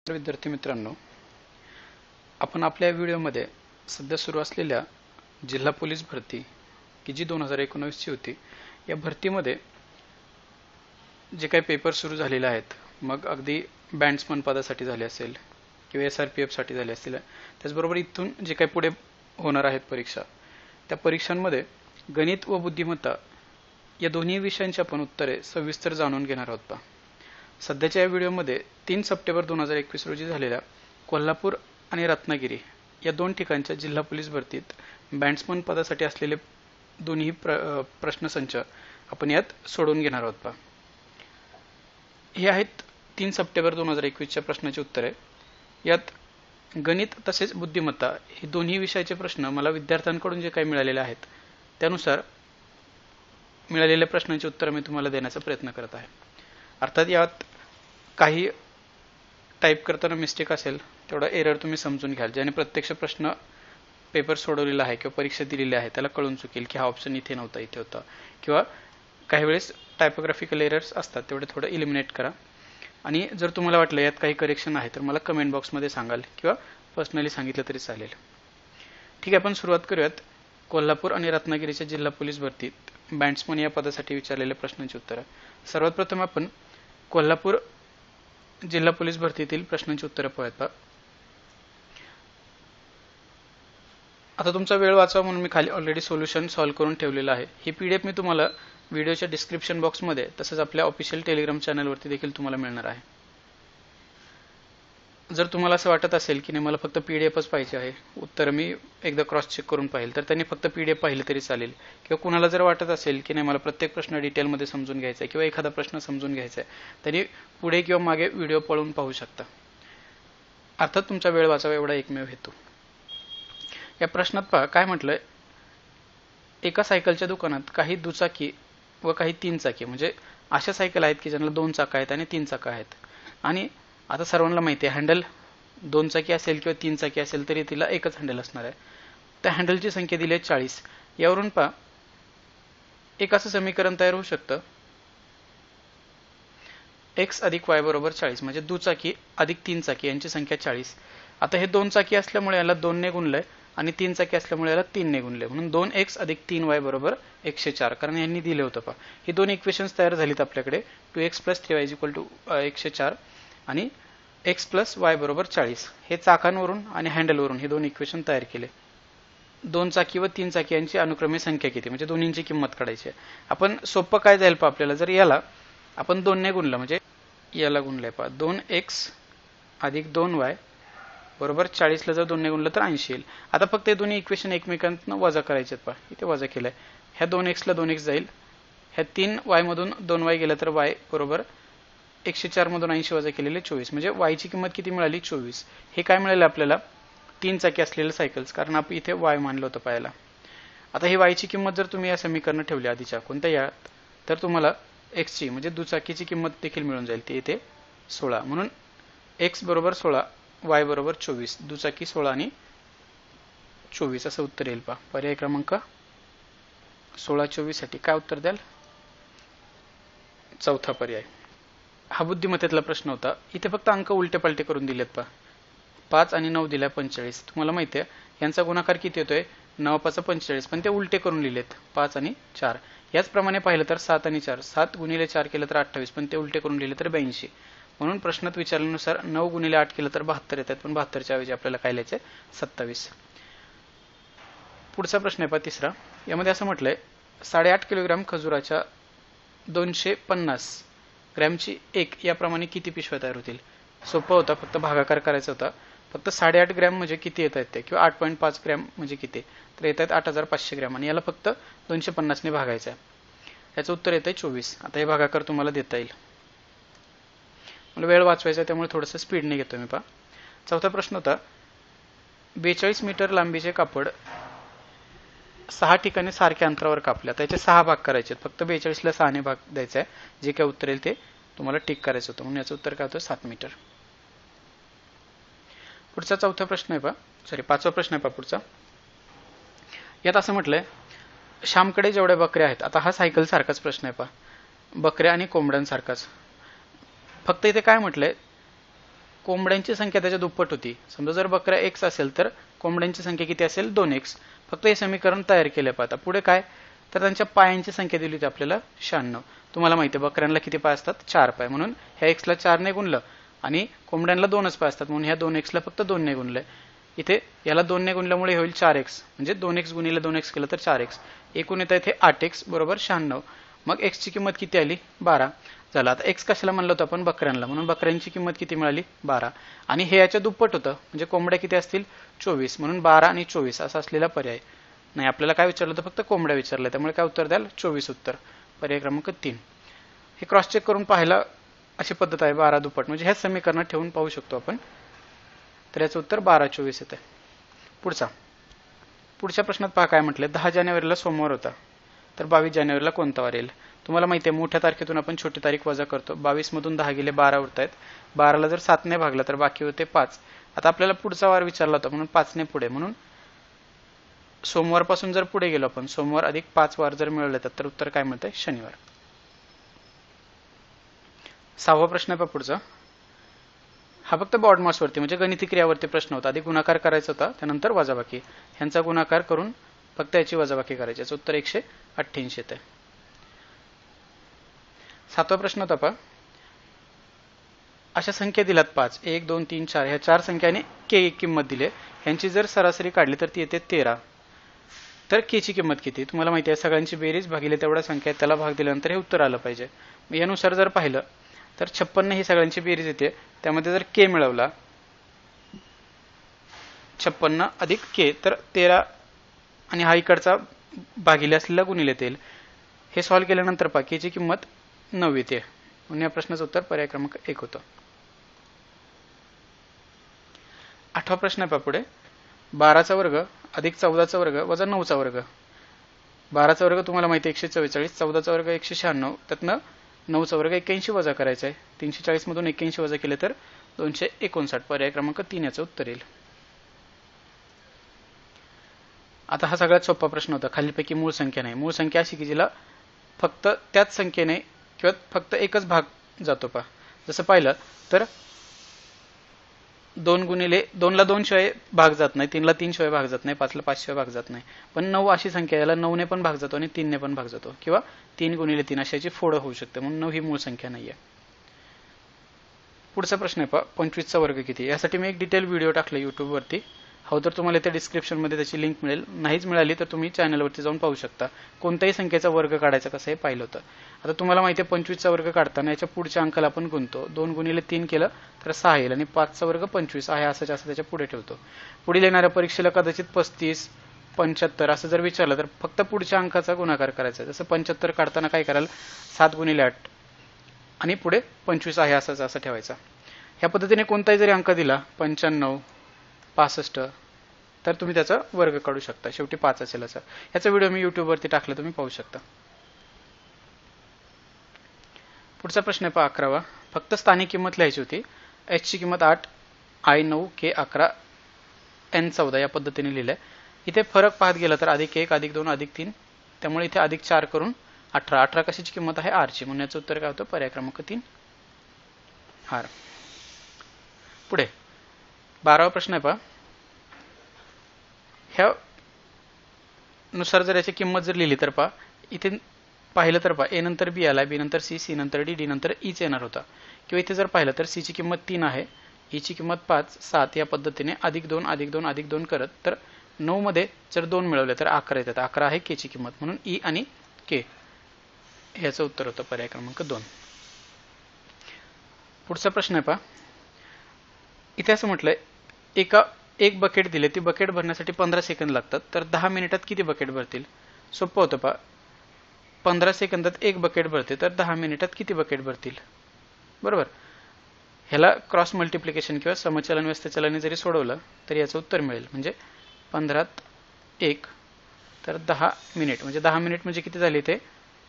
विद्यार्थी मित्रांनो, आपण आपल्या व्हिडिओमध्ये सध्या सुरू असलेल्या जिल्हा पोलीस भरती की जी 2019 ची होती, या भरतीमध्ये जे काही पेपर सुरू झालेले आहेत, मग अगदी बँड्समन पदासाठी झाले असेल किंवा SRPF साठी झाले असतील, त्याचबरोबर इथून जे काही पुढे होणार आहेत परीक्षा, त्या परीक्षांमध्ये गणित व बुद्धिमत्ता या दोन्ही विषयांची आपण उत्तरे सविस्तर जाणून घेणार आहोत. सध्याच्या या व्हिडिओमध्ये 3 सप्टेंबर 2021 रोजी झालेल्या कोल्हापूर आणि रत्नागिरी या दोन ठिकाणच्या जिल्हा पोलीस भरतीत बँड्समन पदासाठी असलेले दोन्ही प्रश्नसंच आपण यात सोडवून घेणार आहोत. हे आहेत 3 सप्टेंबर 2021 च्या प्रश्नाची उत्तरे. यात गणित तसेच बुद्धिमत्ता हे दोन्ही विषयाचे प्रश्न मला विद्यार्थ्यांकडून जे काही मिळालेले आहेत त्यानुसार मिळालेल्या प्रश्नांची उत्तरे मी तुम्हाला देण्याचा प्रयत्न करत आहे. अर्थात यात काही टाईप करताना मिस्टेक असेल तेवढा एरर तुम्ही समजून घ्याल, ज्याने प्रत्यक्ष प्रश्न पेपर सोडवलेला आहे किंवा परीक्षा दिलेली आहे त्याला कळून चुकेल की हा ऑप्शन इथे नव्हता, इथे होता, किंवा काही वेळेस टायपोग्राफिकल एरर्स असतात, तेवढे थोडं इलिमिनेट करा. आणि जर तुम्हाला वाटलं यात काही करेक्शन आहे तर मला कमेंट बॉक्समध्ये सांगाल किंवा पर्सनली सांगितलं तरी चालेल. ठीक आहे, आपण सुरुवात करूयात कोल्हापूर आणि रत्नागिरीच्या जिल्हा पोलीस भरतीत बँड्समन या पदासाठी विचारलेल्या प्रश्नांची उत्तरं. सर्वात प्रथम आपण कोल्हापूर जिल्हा पोलीस भरतीतील प्रश्नांची उत्तरं पाहूयात. आता तुमचा वेळ वाचावा म्हणून मी खाली ऑलरेडी सोल्युशन सॉल्व्ह करून ठेवलेलं आहे. ही PDF मी तुम्हाला व्हिडिओच्या डिस्क्रिप्शन बॉक्समध्ये तसंच आपल्या ऑफिशियल टेलिग्राम चॅनलवरती देखील तुम्हाला मिळणार आहे. जर तुम्हाला असं वाटत असेल की नाही मला फक्त PDFच पाहिजे आहे, उत्तर मी एकदा क्रॉस चेक करून पाहिल, तर त्यांनी फक्त PDF पाहिलं तरी चालेल. किंवा कुणाला जर वाटत असेल की नाही मला प्रत्येक प्रश्न डिटेलमध्ये समजून घ्यायचा आहे किंवा एखादा प्रश्न समजून घ्यायचा आहे, त्यांनी पुढे किंवा मागे व्हिडिओ पळून पाहू शकता. अर्थात तुमचा वेळ वाचावा एवढा एकमेव हेतू. या प्रश्नात पहा काय म्हटलंय, एका सायकलच्या दुकानात काही दुचाकी व काही 3 चाकी, म्हणजे अशा सायकल आहेत की ज्यांना 2 चाकं आहेत आणि 3 चाकं आहेत. आणि आता सर्वांना माहिती आहे हँडल 2 चाकी असेल किंवा 3 चाकी असेल तरी तिला एकच हँडल असणार आहे. त्या हँडलची संख्या दिली आहे 40. यावरून पहा एक असं समीकरण तयार होऊ शकतं, x अधिक y बरोबर 40, म्हणजे दुचाकी अधिक 3 चाकी यांची संख्या 40. आता हे 2 चाकी असल्यामुळे याला 2 ने गुणलंय आणि 3 चाकी असल्यामुळे याला 3 ने गुणले, म्हणून 2x अधिक 3y बरोबर 104, कारण यांनी दिले होतं. पहा ही दोन इक्वेशन्स तयार झालीत आपल्याकडे. 2x + 3y = 104 आणि x + y बरोबर 40. हे चाकांवरून आणि हँडलवरून हे दोन इक्वेशन तयार केले. 2 चाकी व 3 चाकी यांची अनुक्रमे संख्या किती, म्हणजे दोन्हींची किंमत काढायची आहे. आपण सोपं काय जाईल पहा आपल्याला, जर याला आपण 2 ने गुणलं, म्हणजे याला गुणलंय पहा 2x अधिक 2y बरोबर 40 ला जर 2 ने गुणलं तर 80 येईल. आता फक्त हे दोन्ही इक्वेशन एकमेकांना वजा करायचे आहेत. पहा इथे वजा केलंय, ह्या 2x ला 2x जाईल, ह्या 3y मधून 2y गेलं तर y बरोबर 104 मधून 80 वजा केलेले 24, म्हणजे y ची किंमत किती मिळाली 24. हे काय मिळालं आपल्याला, 3 चाकी असलेले सायकल्स, कारण आपण इथे y मानलं होतं पाहायला. आता ही y ची किंमत जर तुम्ही या समीकरणात ठेवली आधीच्या कोणत्या यात, तर तुम्हाला x ची म्हणजे दुचाकीची किंमत देखील मिळून जाईल, ती इथे 16. म्हणून x बरोबर 16, y बरोबर 24, दुचाकी 16 आणि 24 असं उत्तर येईल. पहा पर्याय क्रमांक 16-24 साठी काय उत्तर द्याल, चौथा पर्याय. हा बुद्धिमत्तेतला प्रश्न होता. इथे फक्त अंक उलटे पालटे करून दिलेत. पहा 5 आणि 9 दिल्या 45. तुम्हाला माहिती आहे यांचा गुणाकार किती येतोय, 9 5 45, पण ते उलटे करून लिहिलेत 5 आणि 4. याचप्रमाणे पाहिलं तर 7 आणि 4, 7 गुणिले 4 केलं तर 28, पण ते उलटे करून लिहिले तर 82. म्हणून प्रश्नात विचारल्यानुसार 9 गुणिले 8 केलं तर 72 येतात, पण 72च्या ऐवजी आपल्याला काय लिहायचंय 27. पुढचा प्रश्न आहे पहा तिसरा. यामध्ये असं म्हटलंय 8.5 किलोग्राम खजुराच्या 250 ग्रॅमची 1 याप्रमाणे किती पिशव्या तयार होतील. सोपं होता, फक्त भागाकार करायचा होता. फक्त 8.5 ग्रॅम म्हणजे किती येत आहेत ते, किंवा 8.5 ग्रॅम म्हणजे किती, तर येत आहेत 8500 ग्रॅम, आणि याला फक्त 250 ने भागायचं आहे. याचं उत्तर येत आहे 24. आता हे भागाकार तुम्हाला देता येईल. मला वेळ वाचवायचा आहे त्यामुळे थोडंसं स्पीडने घेतो मी. पहा चौथा प्रश्न होता 42 मीटर लांबीचे कापड 6 ठिकाणी सारख्या अंतरावर कापल्या, त्याचे 6 भाग करायचे. फक्त 42 ला 6 ने भाग द्यायचा आहे. जे काय उत्तर येईल ते तुम्हाला टिक करायचं होतं, म्हणून याचं उत्तर काय होतं 7 मीटर. पुढचा चौथा प्रश्न आहे पहा, पाचवा प्रश्न आहे पहा पुढचा. यात असं म्हटलंय श्यामकडे जेवढ्या बकऱ्या आहेत. आता हा सायकल सारखाच प्रश्न आहे पहा, बकऱ्या आणि कोंबड्यांसारखाच. फक्त इथे काय म्हटलंय, कोंबड्यांची संख्या त्याच्या दुप्पट होती. समजा जर बकऱ्या x असेल तर कोंबड्यांची संख्या किती असेल 2x. फक्त हे समीकरण तयार केले पाहता. पुढे काय तर त्यांच्या पायांची संख्या दिली होती आपल्याला 96. तुम्हाला माहिती आहे बकऱ्यांना किती पाय असतात 4 पाय, म्हणून ह्या x ला 4 ने गुणलं आणि कोंबड्यांना 2च पाय असतात म्हणून ह्या 2x ला फक्त 2 ने गुणलंय. इथे याला 2 ने गुणल्यामुळे होईल 4x, म्हणजे 2x गुणिले 2x केलं तर 4x. एकूण येतं इथे 8x बरोबर 96. मग x ची किंमत किती आली 12 झालं. आता x कशाला म्हणलं होतं आपण बकऱ्यांना, म्हणून बकऱ्यांची किंमत किती मिळाली 12 आणि हे याच्या दुप्पट होतं म्हणजे कोंबड्या किती असतील 24, म्हणून 12 आणि 24 असा असलेला पर्याय नाही. आपल्याला काय विचारलं होतं फक्त कोंबड्या विचारल्या, त्यामुळे काय उत्तर द्याल 24 उत्तर, पर्याय क्रमांक 3. हे क्रॉस चेक करून पाहायला अशी पद्धत आहे 12 दुप्पट, म्हणजे ह्याच समीकरणात ठेवून पाहू शकतो आपण. तर याचं उत्तर 12 24 येते. पुढच्या प्रश्नात पहा काय म्हटलंय. 10 जानेवारीला सोमवार होता तर 22 जानेवारीला कोणता वार येईल. तुम्हाला माहिती आहे मोठ्या तारखेतून आपण छोटी तारीख वजा करतो. 22 मधून 10 गेले 12 उरत आहेत. 12ला जर 7 ने भागला तर बाकी होते 5. आता आपल्याला पुढचा वार विचारला होता म्हणून 5 ने पुढे, म्हणून सोमवार पासून जर पुढे गेलो आपण सोमवार अधिक 5 वार जर मिळवले तर उत्तर काय मिळतंय शनिवार. 6वा प्रश्न आहे पुढचा. हा फक्त बॉडमास वरती म्हणजे गणिती क्रियावरती प्रश्न होता. आधी गुणाकार करायचा होता त्यानंतर वजाबाकी, ह्यांचा गुणाकार करून फक्त याची वजाबाकी करायची. याचं उत्तर 188 येते. 7वा प्रश्न होता पहा. अशा संख्या दिल्यात 5 1 2 3 4 ह्या 4 संख्याने k किंमत दिली. ह्यांची जर सरासरी काढली तर ती येते 13. तर k ची किंमत किती. तुम्हाला माहिती आहे सगळ्यांची बेरीज भागिले तेवढ्या संख्या त्याला भाग दिल्यानंतर हे उत्तर आलं पाहिजे. यानुसार जर पाहिलं तर 56 ही सगळ्यांची बेरीज येते. त्यामध्ये जर k मिळवला 56 अधिक k तर 13 आणि हा इकडचा भागिले असलेला गुणिले येईल. हे सॉल्व्ह केल्यानंतर पहा k ची किंमत 9 येते, म्हणून या प्रश्नाचं उत्तर पर्याय क्रमांक 1 होतं. 8वा प्रश्न आहे पहा पुढे. 12चा वर्ग अधिक 14चा वर्ग वजा 9चा वर्ग. 12चा वर्ग तुम्हाला माहिती आहे 144, 14चा वर्ग 196, त्यातनं 9चा वर्ग 81 वजा करायचा आहे. 340 मधून 81 वजा केले तर 259, पर्याय क्रमांक 3 याचं उत्तर येईल. आता हा सगळ्यात सोपा प्रश्न होता. खालीलपैकी मूळ संख्या नाही. मूळ संख्या अशी की जिला फक्त त्याच संख्येने किंवा फक्त एकच भाग जातो पहा. जसं पाहिलं तर 2 गुणिले 2 ला 2 शिवाय भाग जात नाही, 3 ला 3 शिवाय भाग जात नाही, 5 ला 5 शिवाय भाग जात नाही. पण 9 अशी संख्या याला 9 ने पण भाग जातो आणि 3 ने पण भाग जातो, किंवा 3 गुणिले 3 अशाची फोड होऊ शकते, म्हणून 9 ही मूळ संख्या नाहीये. पुढचा प्रश्न आहे पहा. 25चा वर्ग किती. यासाठी मी एक डिटेल व्हिडिओ टाकला YouTube वरती. हो तर तुम्हाला इथे डिस्क्रिप्शन मध्ये त्याची लिंक मिळेल. नाहीच मिळाली तर तुम्ही चॅनलवरती जाऊन पाहू शकता. कोणत्याही संख्येचा वर्ग काढायचा कसं हे पाहिलं होतं. आता तुम्हाला माहिती आहे 25चा वर्ग काढताना याच्या पुढच्या अंकाला आपण गुणतो. 2 गुणिले 3 केलं तर 6 येईल आणि 5चा वर्ग 25 आहे असं जास्त त्याच्या पुढे ठेवतो. पुढील येणाऱ्या परीक्षेला कदाचित 35 75 असं जर विचारलं तर फक्त पुढच्या अंकाचा गुणाकार करायचा. जसं 75 काढताना काय कराल 7 गुणिले 8 आणि पुढे 25 आहे असं ठेवायचा. ह्या पद्धतीने कोणताही जरी अंक दिला 95 65 तर तुम्ही त्याचा वर्ग काढू शकता. शेवटी 5 असेल असं. याचा व्हिडिओ मी YouTube वरती टाकला, तुम्ही पाहू शकता. पुढचा प्रश्न आहे पहा 11वा. फक्त स्थानिक किंमत लिहायची होती. h ची किंमत 8, i 9, k 11, n 14 या पद्धतीने लिहिलंय. इथे फरक पाहत गेला तर अधिक 1 अधिक 2 अधिक 3, त्यामुळे इथे अधिक 4 करून 18. 18 कशाची किंमत आहे r ची, म्हणून याचं उत्तर काय होतं पर्याय क्रमांक 3 r. पुढे 12वा प्रश्न आहे पहा. ह्या नुसार जर याची किंमत जर लिहिली तर पहा इथे पाहिलं तर पहा a नंतर b आलाय, b नंतर c, c नंतर d, d नंतर e च येणार होता. किंवा इथे जर पाहिलं तर c ची किंमत 3 आहे, e ची किंमत 5 7 या पद्धतीने अधिक 2 अधिक 2 अधिक 2 करत तर 9 मध्ये जर 2 मिळवले तर 11 येतात. 11 आहे k ची किंमत, म्हणून e आणि k याचं उत्तर होतं पर्याय क्रमांक 2. पुढचा प्रश्न आहे पहा. इथे असं म्हटलंय एक बकेट दिले, ती बकेट भरण्यासाठी 15 सेकंद लागतात, तर 10 मिनिटात किती बकेट भरतील. सोपं होतं पहा. 15 सेकंदात एक बकेट भरते तर 10 मिनिटात किती बकेट भरतील. बरोबर. ह्याला क्रॉस मल्टिप्लिकेशन किंवा समचलन व्यस्तचलने जरी सोडवलं तर याचं उत्तर मिळेल. म्हणजे 15त 1 तर 10 मिनिट, म्हणजे 10 मिनिट म्हणजे किती झाले ते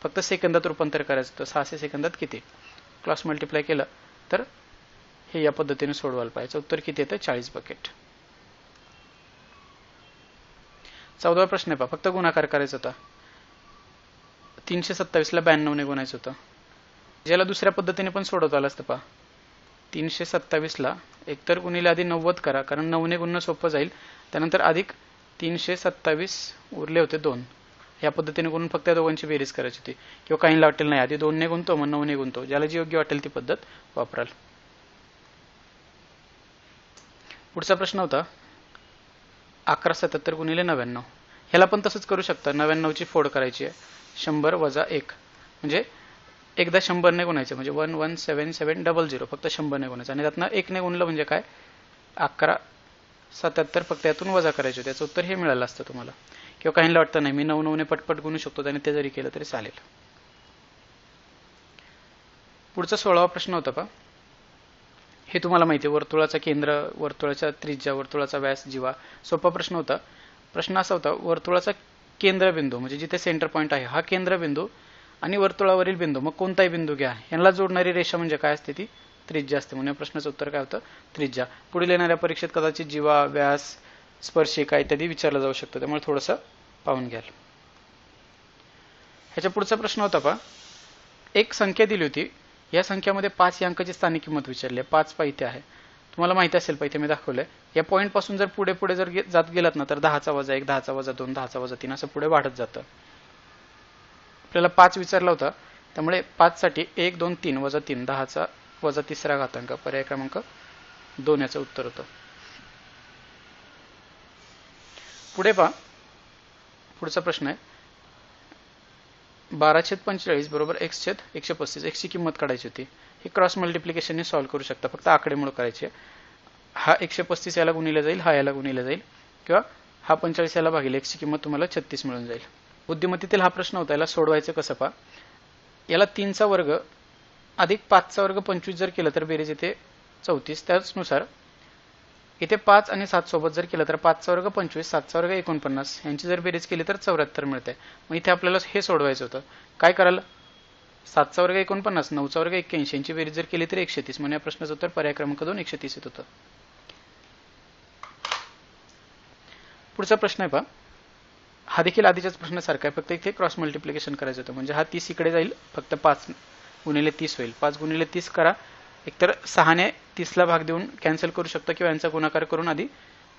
फक्त सेकंदात रूपांतर करायचं होतं. 600 सेकंदात किती. क्रॉस मल्टिप्लाय केलं तर हे या पद्धतीने सोडवायला पाहिजे. उत्तर किती येतं 40 बकेट. 14वा प्रश्न आहे पहा. फक्त गुणाकार करायचा होता. 327 ला 92 ने गुणायचं होतं. ज्याला दुसऱ्या पद्धतीने पण सोडवता आलं असतं पहा. 327ला एकतर गुणिले आधी 90 करा, कारण 9 ने गुणणं सोपं जाईल. त्यानंतर अधिक 327 उरले होते 2. या पद्धतीने गुणून फक्त या दोघांची बेरीज करायची होती. किंवा काहींना वाटेल नाही आधी 2 ने गुणतो मग 9 ने गुणतो, ज्याला जी योग्य वाटेल ती पद्धत वापराल. पुढचा प्रश्न होता 1177 गुणिले 99. ह्याला पण तसंच करू शकता. 99ची फोड करायची आहे. 100 वजा 1 म्हणजे एकदा 100 ने गुणायचं म्हणजे 11770 फक्त 100 ने गुणायचं आणि त्यातनं 1 ने गुणलं म्हणजे काय 1177 फक्त यातून वजा करायचे. त्याचं उत्तर हे मिळालं असतं तुम्हाला. किंवा काहींना वाटतं नाही मी 9 ने पटपट गुणू शकतो त्याने ते जरी केलं तरी चालेल. पुढचा 16वा प्रश्न होता पहा. हे तुम्हाला माहिती आहे वर्तुळाचा केंद्र, वर्तुळाचा त्रिज्या, वर्तुळाचा व्यास, जीवा. सोपा प्रश्न होता. प्रश्न असा होता वर्तुळाचा केंद्रबिंदू म्हणजे जिथे सेंटर पॉईंट आहे हा केंद्रबिंदू आणि वर्तुळावरील बिंदू मग कोणताही बिंदू घ्या यांना जोडणारी रेषा म्हणजे काय असते ती त्रिज्या असते. म्हणजे प्रश्नाचं उत्तर काय होतं त्रिज्या. पुढील येणाऱ्या परीक्षेत कदाचित जीवा, व्यास, स्पर्शिका इत्यादी विचारलं जाऊ शकतं, त्यामुळे थोडंसं पाहून घ्याल. ह्याच्या पुढचा प्रश्न होता पहा. एक संख्या दिली होती. या संख्यामध्ये 5 या अंकाची स्थानिक किंमत विचारली आहे. 5 इथे आहे. तुम्हाला माहिती असेल इथे मी दाखवलंय. या पॉईंट पासून जर पुढे पुढे जर जात गेलात ना तर 10चा वजा 1, 10चा वजा 2, 10चा वजा 3 असं पुढे वाढत जातं. आपल्याला 5 विचारला होता त्यामुळे 5 साठी 1, 2, 3 वजा 3 10चा वजा 3रा घातांक पर्याय क्रमांक 2 याचं उत्तर होतं. पुढे पहा. पुढचा प्रश्न आहे 12/45 बरोबर x/135. x ची किंमत काढायची होती. ही क्रॉस मल्टिप्लिकेशनने सॉल्व्ह करू शकता. फक्त आकडेमोड करायची. हा 135 याला गुणिले जाईल, हा याला गुणिले जाईल किंवा हा 45 याला भागिले x ची किंमत तुम्हाला 36 मिळून जाईल. बुद्धिमत्तेतील हा प्रश्न होता. याला सोडवायचं कसं पहा. याला 3चा वर्ग अधिक 5चा वर्ग 25 जर केलं तर बेरीज येते 34. त्याचनुसार इथे 5 आणि 7 सोबत जर केलं तर 5चा वर्ग 25, 7चा वर्ग 49 यांची जर बेरीज केली तर 74 मिळते. मग इथे आपल्याला हे सोडवायचं होतं. काय कराल 7चा वर्ग 49, 9चा वर्ग 81 यांची बेरीज जर केली तर 130. म्हणजे या प्रश्नाचं उत्तर पर्याय क्रमांक 2 130 येत होतं. पुढचा प्रश्न आहे पहा. हा देखील आधीच्याच प्रश्नासारखा आहे फक्त इथे क्रॉस मल्टिप्लिकेशन करायचं होतं. म्हणजे हा 30 इकडे जाईल फक्त 5 गुणिले 30 होईल. 5 गुणिले 30 करा. एकतर 6 ने 30ला भाग देऊन कॅन्सल करू शकता किंवा यांचा गुणाकार करून आधी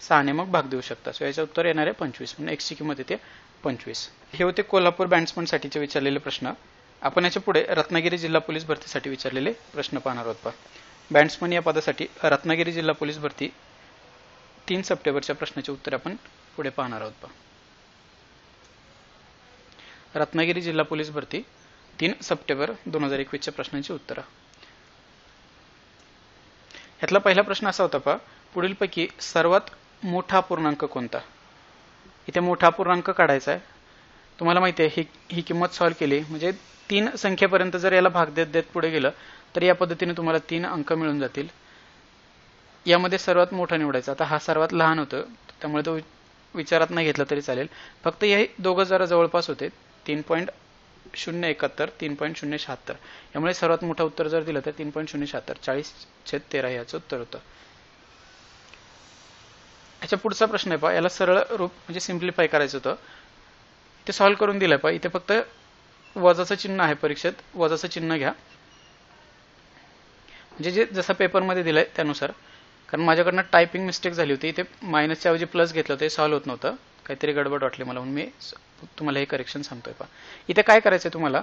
6 ने मग भाग देऊ शकता. सो याचं उत्तर येणार आहे 25. म्हणजे x ची किंमत येते 25. हे होते कोल्हापूर बँड्समन साठीचे विचारलेले प्रश्न. आपण याच्या पुढे रत्नागिरी जिल्हा पोलीस भरतीसाठी विचारलेले प्रश्न पाहणार आहोत पहा. बँड्समन या पदासाठी रत्नागिरी जिल्हा पोलीस भरती 3 सप्टेंबरच्या प्रश्नाचे उत्तर आपण पुढे पाहणार आहोत पहा. रत्नागिरी जिल्हा पोलीस भरती 3 सप्टेंबर 2021 च्या प्रश्नांची उत्तरं. यातला पहिला प्रश्न असा होता पहा. पुढीलपैकी सर्वात मोठा पूर्णांक कोणता. इथे मोठा पूर्णांक काढायचा आहे. तुम्हाला माहिती आहे ही किंमत सॉल्व्ह केली म्हणजे 3 संख्येपर्यंत जर याला भाग देत देत पुढे गेलं तर या पद्धतीने तुम्हाला 3 अंक मिळून जातील. यामध्ये सर्वात मोठा निवडायचा. आता हा सर्वात लहान होतं त्यामुळे तो विचारात नाही घेतला तरी चालेल. फक्त हे दोघं जरा जवळपास होते. 3.071, 3.076. यामुळे सर्वात मोठं उत्तर जर दिलं तर 3.076 40/13 याचं उत्तर होतं. याच्या पुढचा प्रश्न आहे पहा. याला सरळ रूप म्हणजे सिम्प्लिफाय करायचं होतं. ते सॉल्व्ह करून दिलंय पहा. इथे फक्त वजाचं चिन्ह आहे. परीक्षेत वजाचं चिन्ह घ्या म्हणजे जे जसं पेपरमध्ये दिलंय त्यानुसार. कारण माझ्याकडनं टायपिंग मिस्टेक झाली होती. इथे मायनसच्या ऐवजी प्लस घेतलं होतं. हे सॉल्व्ह होत नव्हतं. काहीतरी गडबड वाटली मला म्हणून मी तुम्हाला हे करेक्शन सांगतोय पहा. इथे काय करायचंय तुम्हाला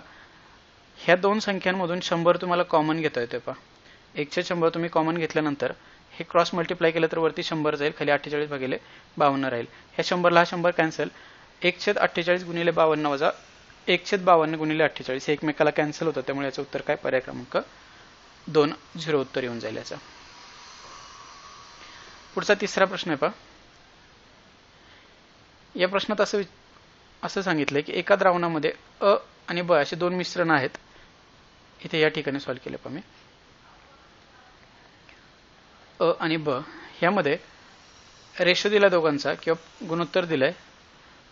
ह्या दोन संख्यांमधून 100 तुम्हाला कॉमन घेता येतोय पहा. 100 तुम्ही कॉमन घेतल्यानंतर हे क्रॉस मल्टिप्लाय केलं तर वरती 100 जाईल, खाली 48 भागिले 52 राहील. ह्या 100ला हा 100 कॅन्सल. 1/48 गुणिले 52 वजा 1/52 गुणिले 48 हे एकमेकाला कॅन्सल होतं. त्यामुळे याचं उत्तर काय पर्याय क्रमांक 2 0 उत्तर येऊन जाईल याचा. पुढचा तिसरा प्रश्न आहे पहा. या प्रश्नात असं सांगितलंय की एका द्रावणामध्ये अ आणि ब अशी दोन मिश्रण आहेत. इथे या ठिकाणी सॉल्व्ह केलं पहा मी. अ आणि ब ह्यामध्ये रेशो दिला दोघांचा किंवा गुणोत्तर दिलाय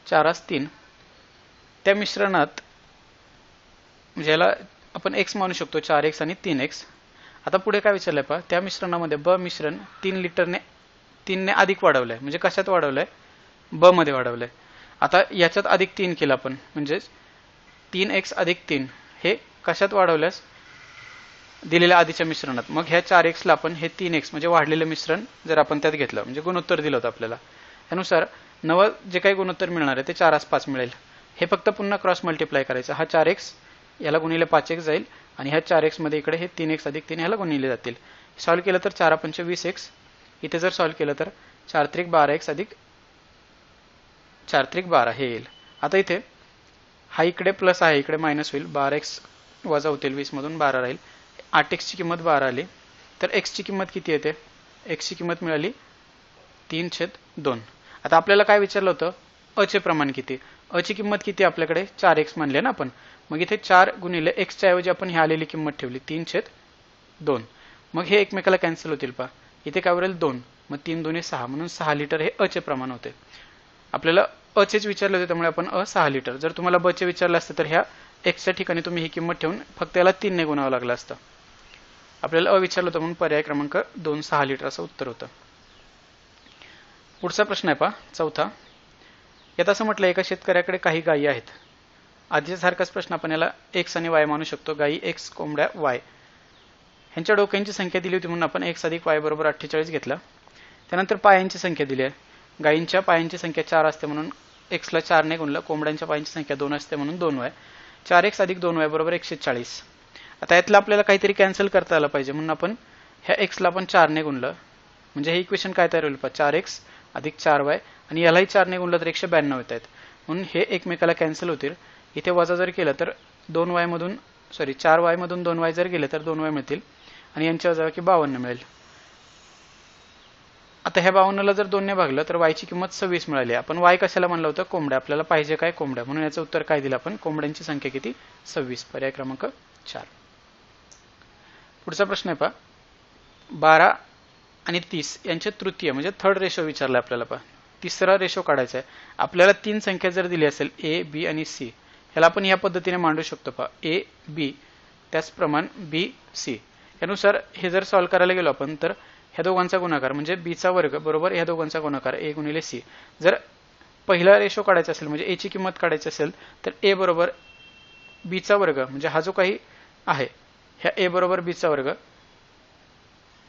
4:3. त्या मिश्रणात म्हणजे याला आपण x मानू शकतो 4x आणि 3x. आता पुढे काय विचारलंय पहा. त्या मिश्रणामध्ये ब मिश्रण 3 ने अधिक वाढवलंय. म्हणजे कशात वाढवलंय ब मध्ये वाढवलंय. आता याच्यात अधिक 3 केलं आपण म्हणजे 3x अधिक 3 हे कशात वाढवल्यास दिलेल्या आधीच्या मिश्रणात. मग ह्या 4x ला आपण हे 3x म्हणजे वाढलेलं मिश्रण जर आपण त्यात घेतलं म्हणजे गुणोत्तर दिलं होतं आपल्याला, त्यानुसार नवं जे काही गुणोत्तर मिळणार आहे ते 4/5 मिळेल. हे फक्त पुन्हा क्रॉस मल्टिप्लाय करायचं. हा 4x याला गुणिले 5x जाईल आणि ह्या 4x मध्ये इकडे हे 3x अधिक 3 ह्याला गुणिले जातील. सॉल्व्ह केलं तर 4×5 = 20x. इथे जर सॉल्व्ह केलं तर 4×3 = 12x अधिक 4×3 = 12 हे येईल. आता इथे हा इकडे प्लस आहे, इकडे मायनस होईल. 12x वजा होतील 20 मधून 12 राहील. 8x ची किंमत 12 आली. तर x ची किंमत किती येते? x ची किंमत मिळाली 3/2. आता आपल्याला काय विचारलं होतं? अ चे प्रमाण किती? अ ची किंमत किती आपल्याकडे? 4x मानले ना आपण. मग इथे 4 गुणिले x च्या ऐवजी आपण ही आलेली किंमत ठेवली 3/2. मग हे एकमेकाला कॅन्सल होतील पहा. इथे काय उरेल 2, मग 3 × 2 = 6 म्हणून 6 लिटर हे अ चे प्रमाण होते. आपल्याला अ चेच विचारले होते त्यामुळे आपण 6 लिटर. जर तुम्हाला ब चे विचारले असते तर ह्या x च्या ठिकाणी तुम्ही ही किंमत ठेवून फक्त याला 3 ने गुणावं लागलं असतं. आपल्याला अ विचारलं होतं म्हणून पर्याय क्रमांक 2 6 लिटर असं उत्तर होतं. पुढचा प्रश्न आहे पहा, चौथा. यात असं म्हटलं एका शेतकऱ्याकडे काही गायी आहेत. आधीच्या सारखाच प्रश्न आपण याला x आणि y मानू शकतो. गायी x, कोंबड्या y. ह्यांच्या डोक्यांची संख्या दिली होती म्हणून आपण x अधिक y बरोबर 48 घेतला. त्यानंतर पायांची संख्या दिली आहे. गायींच्या पायांची संख्या 4 असते म्हणून x ला 4 ने गुणलं. कोंबड्यांच्या पायांची संख्या 2 असते म्हणून 2y. 4x अधिक 2y बरोबर 140. आता यातलं आपल्याला काहीतरी कॅन्सल करता आलं पाहिजे म्हणून आपण ह्या x ला आपण 4 ने गुणलं. म्हणजे हे इक्वेशन काय तयार होईल? 4x अधिक 4y आणि यालाही 4 ने गुणलं तर 192 येत आहेत. म्हणून हे एकमेकाला कॅन्सल होतील. इथे वजा जर केलं तर 4y मधून 2y जर गेले तर 2y मिळतील आणि यांच्या वजा की 52 मिळेल. आता ह्या 52 ला जर 2 ने भागलं तर y ची किंमत 26 मिळाली. आपण y कशाला म्हणलं होतं? कोंबड्या. आपल्याला पाहिजे काय? कोंबड्या. म्हणून याचं उत्तर काय दिलं आपण? कोंबड्यांची संख्या किती? 26. पर्याय क्रमांक 4. पुढचा प्रश्न आहे पहा, 12 आणि 30 यांचे तृतीय म्हणजे थर्ड रेशो विचारला आपल्याला. पहा, तिसरा रेशो काढायचा आहे. आपल्याला 3 संख्या जर दिली असेल a, b आणि c, ह्याला आपण या पद्धतीने मांडू शकतो. पहा, a, b त्याचप्रमाणे b, c. यानुसार हे जर सॉल्व्ह करायला गेलो आपण तर ह्या दोघांचा गुणाकार म्हणजे b चा वर्ग बरोबर ह्या दोघांचा गुणाकार a गुणिले c. जर पहिला रेशो काढायचा असेल म्हणजे a ची किंमत काढायची असेल तर a बरोबर b चा वर्ग म्हणजे हा जो काही आहे ह्या a बरोबर b चा वर्ग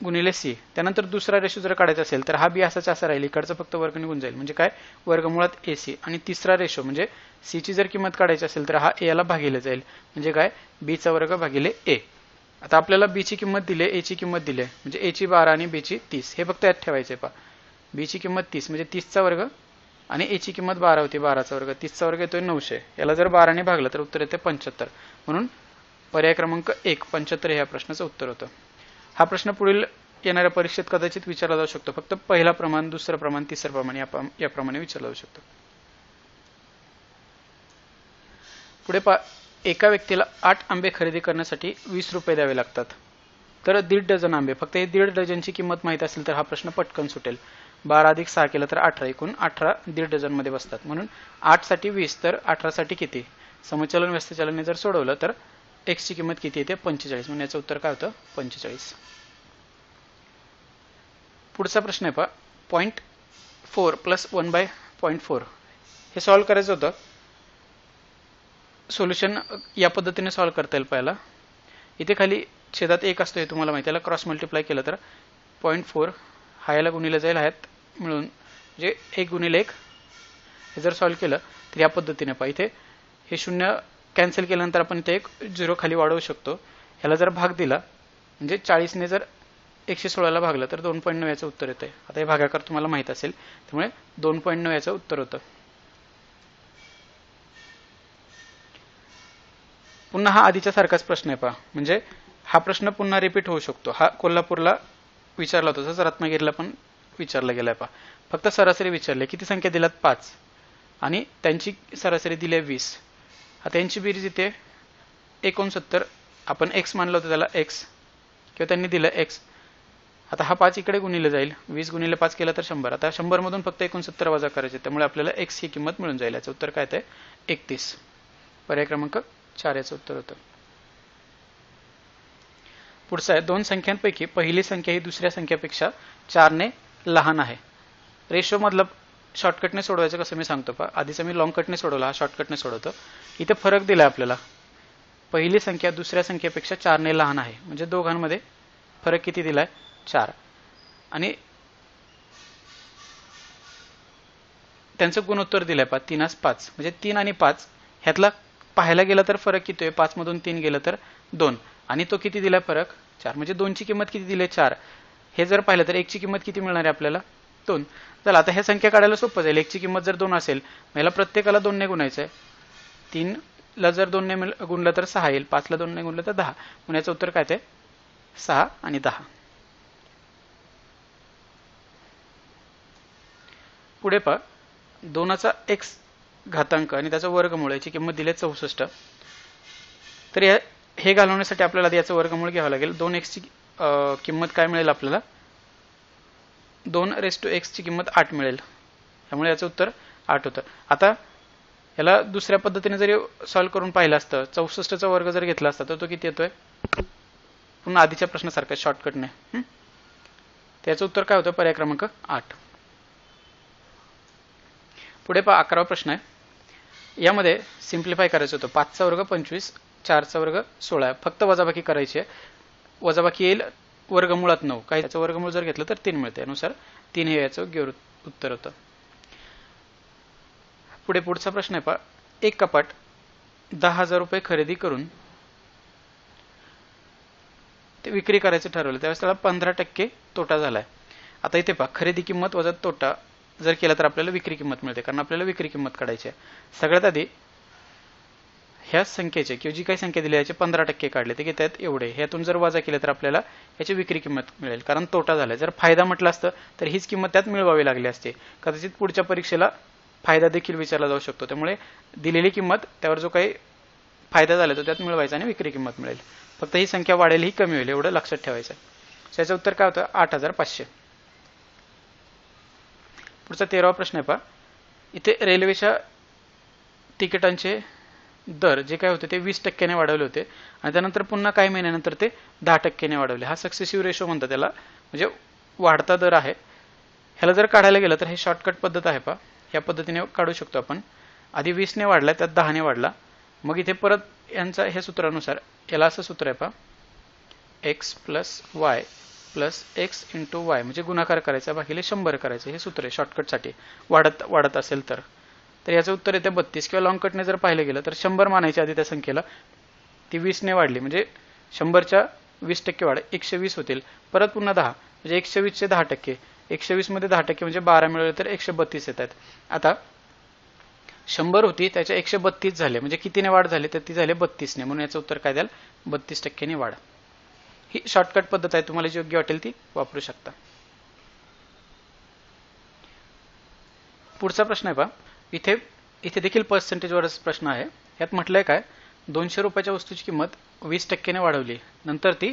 गुणिले c. त्यानंतर दुसरा रेशो जर काढायचा असेल तर हा b असाच असा राहील, इकडचा फक्त वर्ग निघून जाईल म्हणजे काय? वर्गमुळात ac. आणि तिसरा रेशो म्हणजे c ची जर किंमत काढायची असेल तर हा a याला भागिले जाईल म्हणजे काय? b चा वर्ग भागिले a. आता आपल्याला b ची किंमत दिली, a ची किंमत दिली म्हणजे a ची 12 आणि b ची 30. हे फक्त यात ठेवायचे. पहा, b ची किंमत 30 म्हणजे 30 चा वर्ग आणि a ची किंमत 12 होती, 12 चा वर्ग. 30 चा वर्ग येतोय 900. याला जर 12 ने भागलं तर उत्तर येते 75. म्हणून पर्याय क्रमांक 1 75 हे या प्रश्नाचं उत्तर होतं. हा प्रश्न पुढील येणाऱ्या परीक्षेत कदाचित विचारला जाऊ शकतो. फक्त पहिला प्रमाण, दुसरं प्रमाण, तिसरं प्रमाण याप्रमाणे विचारला जाऊ शकतो. पुढे पहा, एका व्यक्तीला 8 आंबे खरेदी करण्यासाठी 20 रुपये द्यावे लागतात. तर 1.5 डझन आंबे, फक्त हे 1.5 डझनची किंमत माहित असेल तर हा प्रश्न पटकन सुटेल. 12 अधिक 6 केलं तर 18, एकूण 18 1.5 डझन मध्ये बसतात. म्हणून 8 साठी 20 तर 18 साठी किती? समचलन व्यस्तचलने जर सोडवलं तर x ची किंमत किती येते? 45. म्हणून याचं उत्तर काय होतं? 45. पुढचा प्रश्न आहे पहा, 0.4 + 1/0.4 हे सॉल्व्ह करायचं होतं. सोल्युशन या पद्धतीने सॉल्व्ह करता येईल. पहिला इथे खाली छेदात 1 असतो हे तुम्हाला माहिती आहे. क्रॉस मल्टिप्लाय केलं तर 0.4 हा याला गुणिले जाईल ह्यात मिळून म्हणजे 1 गुणिले 1. हे जर सॉल्व्ह केलं तर या पद्धतीने पहा, इथे हे 0 कॅन्सल केल्यानंतर आपण इथे एक 0 खाली वाढवू शकतो. ह्याला जर भाग दिला म्हणजे 40 ने जर 116 ला भागलं तर 2.9 याचं उत्तर येतं. आता हे भागाकार तुम्हाला माहित असेल त्यामुळे 2.9 याचं उत्तर होतं. पुन्हा हा आधीच्या सारखाच प्रश्न आहे पहा, म्हणजे हा प्रश्न पुन्हा रिपीट होऊ शकतो. हा कोल्हापूरला विचारला होता, तसंच रत्नागिरीला पण विचारला गेलाय पहा. फक्त सरासरी विचारले. किती संख्या दिल्यात? 5 आणि त्यांची सरासरी दिली आहे 20. आता यांची बेरीज इथे 69. आपण x मानलं होतं त्याला x किंवा त्यांनी दिलं x. आता हा 5 इकडे गुणिले जाईल. 20 गुणिले 5 केलं तर 100. आता 100 मधून फक्त 69 वजा करायचे, त्यामुळे आपल्याला x ही किंमत मिळून जाईल. याचं उत्तर काय आहे? 31. पर्याय क्रमांक 4 याचं उत्तर होतं. पुढचा आहे, 2 संख्यांपैकी पहिली संख्या ही दुसऱ्या संख्येपेक्षा 4 ने लहान आहे. रेशो मधला शॉर्टकटने सोडवायचं कसं मी सांगतो पहा. आधीचा मी लॉंग कटने सोडवला, हा शॉर्टकटने सोडवतो. इथे फरक दिलाय आपल्याला. पहिली संख्या दुसऱ्या संख्येपेक्षा 4 ने लहान आहे, म्हणजे दोघांमध्ये फरक किती दिलाय 4, आणि त्यांचं गुणोत्तर दिलंय 3:5, म्हणजे 3 आणि 5 ह्यातला पाहायला गेला तर फरक किती आहे, 5 मधून 3 गेलं तर 2, आणि तो किती दिलाय फरक 4, म्हणजे 2 ची किंमत किती दिली 4. हे जर पाहिलं तर 1 ची किंमत किती मिळणार आहे आपल्याला 2. चला आता ह्या संख्या काढायला सोपं जाईल. 1 ची किंमत जर 2 असेल याला प्रत्येकाला 2 ने गुणायचं आहे. 3 ला जर 2 ने गुणलं तर 6 येईल, 5 ला 2 ने गुणलं तर 10, म्हणून याचं उत्तर काय ते 6 आणि 10. पुढे पहा 2चा x घातांक आणि त्याचा वर्गमूळ याची किंमत दिली 64. तर हे घालवण्यासाठी आपल्याला याचं वर्गमूळ घ्यावं लागेल. 2x ची किंमत काय मिळेल आपल्याला 2x ची किंमत 8 मिळेल, त्यामुळे याचं उत्तर 8 होतं. आता याला दुसऱ्या पद्धतीने जरी सॉल्व्ह करून पाहिलं असतं, 64चा वर्ग जर घेतला असता तर तो किती येतोय, पुन्हा आधीच्या प्रश्नासारखा शॉर्टकटने. त्याचं उत्तर काय होतं, पर्याय क्रमांक 8. पुढे पहा 11वा प्रश्न आहे. यामध्ये सिम्प्लिफाय करायचं होतं. 5चा वर्ग 25, 4चा वर्ग 16, फक्त वजाबाकी करायची आहे. वजाबाकी येईल वर्गमुळात 9, काही त्याचं वर्गमूळ जर घेतलं तर 3 मिळते, यानुसार 3 हे याचं योग्य उत्तर होतं. पुढे पुढचा प्रश्न आहे पहा. एक कपाट 10,000 रुपये खरेदी करून ते विक्री करायचं ठरवलं, त्यावेळेस त्याला 15% तोटा झालाय. आता इथे पहा खरेदी किंमत वजा तोटा जर केला तर आपल्याला विक्री किंमत मिळते, कारण आपल्याला विक्री किंमत काढायची आहे. सगळ्यात आधी ह्या संख्येचे किंवा जी काही संख्या दिली याचे 15% काढले, ते घेतात एवढे. ह्यातून जर वजा केले तर आपल्याला याची विक्री किंमत मिळेल, कारण तोटा झालाय. जर फायदा म्हटलं असतं तर हीच किंमत त्यात मिळवावी लागली असते. कदाचित पुढच्या परीक्षेला फायदा देखील विचारला जाऊ शकतो, त्यामुळे दिलेली किंमत त्यावर जो काही फायदा झाला तो त्यात मिळवायचा आणि विक्री किंमत मिळेल. फक्त ही संख्या वाढेल ही कमी होईल एवढं लक्षात ठेवायचं. याचं उत्तर काय होतं 8,500. पुढचा 13वा प्रश्न आहे पहा. इथे रेल्वेच्या तिकिटांचे दर जे काय होते ते 20% वाढवले होते, आणि त्यानंतर पुन्हा काही महिन्यानंतर ते 10% वाढवले. हा सक्सेसिव्ह रेशो म्हणतात त्याला, म्हणजे वाढता दर आहे. ह्याला जर काढायला गेलं तर हे शॉर्टकट पद्धत आहे पहा, या पद्धतीने काढू शकतो आपण. आधी 20 ने वाढला, त्यात 10 ने वाढला, मग इथे परत यांचा हे सूत्रानुसार याला असं सूत्र आहे पहा, x plus y plus x into Y, म्हणजे गुणाकार करायचा भागिले 100 करायचं. हे सूत्र आहे शॉर्टकटसाठी, वाढत असेल तर. तर याचं उत्तर येते 32, किंवा लॉंग कटने जर पाहिलं गेलं तर 100 मानायच्या आधी त्या संख्येला ती 20 ने वाढली, म्हणजे 100च्या 20% वाढ 120 होतील. परत पुन्हा 10, म्हणजे 120चे 10%, 120 मध्ये 10% म्हणजे 12 मिळवले तर 132 येतात. आता 100 होती त्याच्या 132 झाले, म्हणजे कितीने वाढ झाली तर ती झाली 32 ने, म्हणून याचं उत्तर काय द्याल 32% वाढ. ही शॉर्टकट पद्धत आहे, तुम्हाला जी योग्य वाटेल ती वापरू शकता. पुढचा प्रश्न आहे पहा. इथे देखील पर्सेंटेजवरच प्रश्न आहे. यात म्हटलंय काय, 200 रुपयाच्या वस्तूची किंमत 20% ने वाढवली, नंतर ती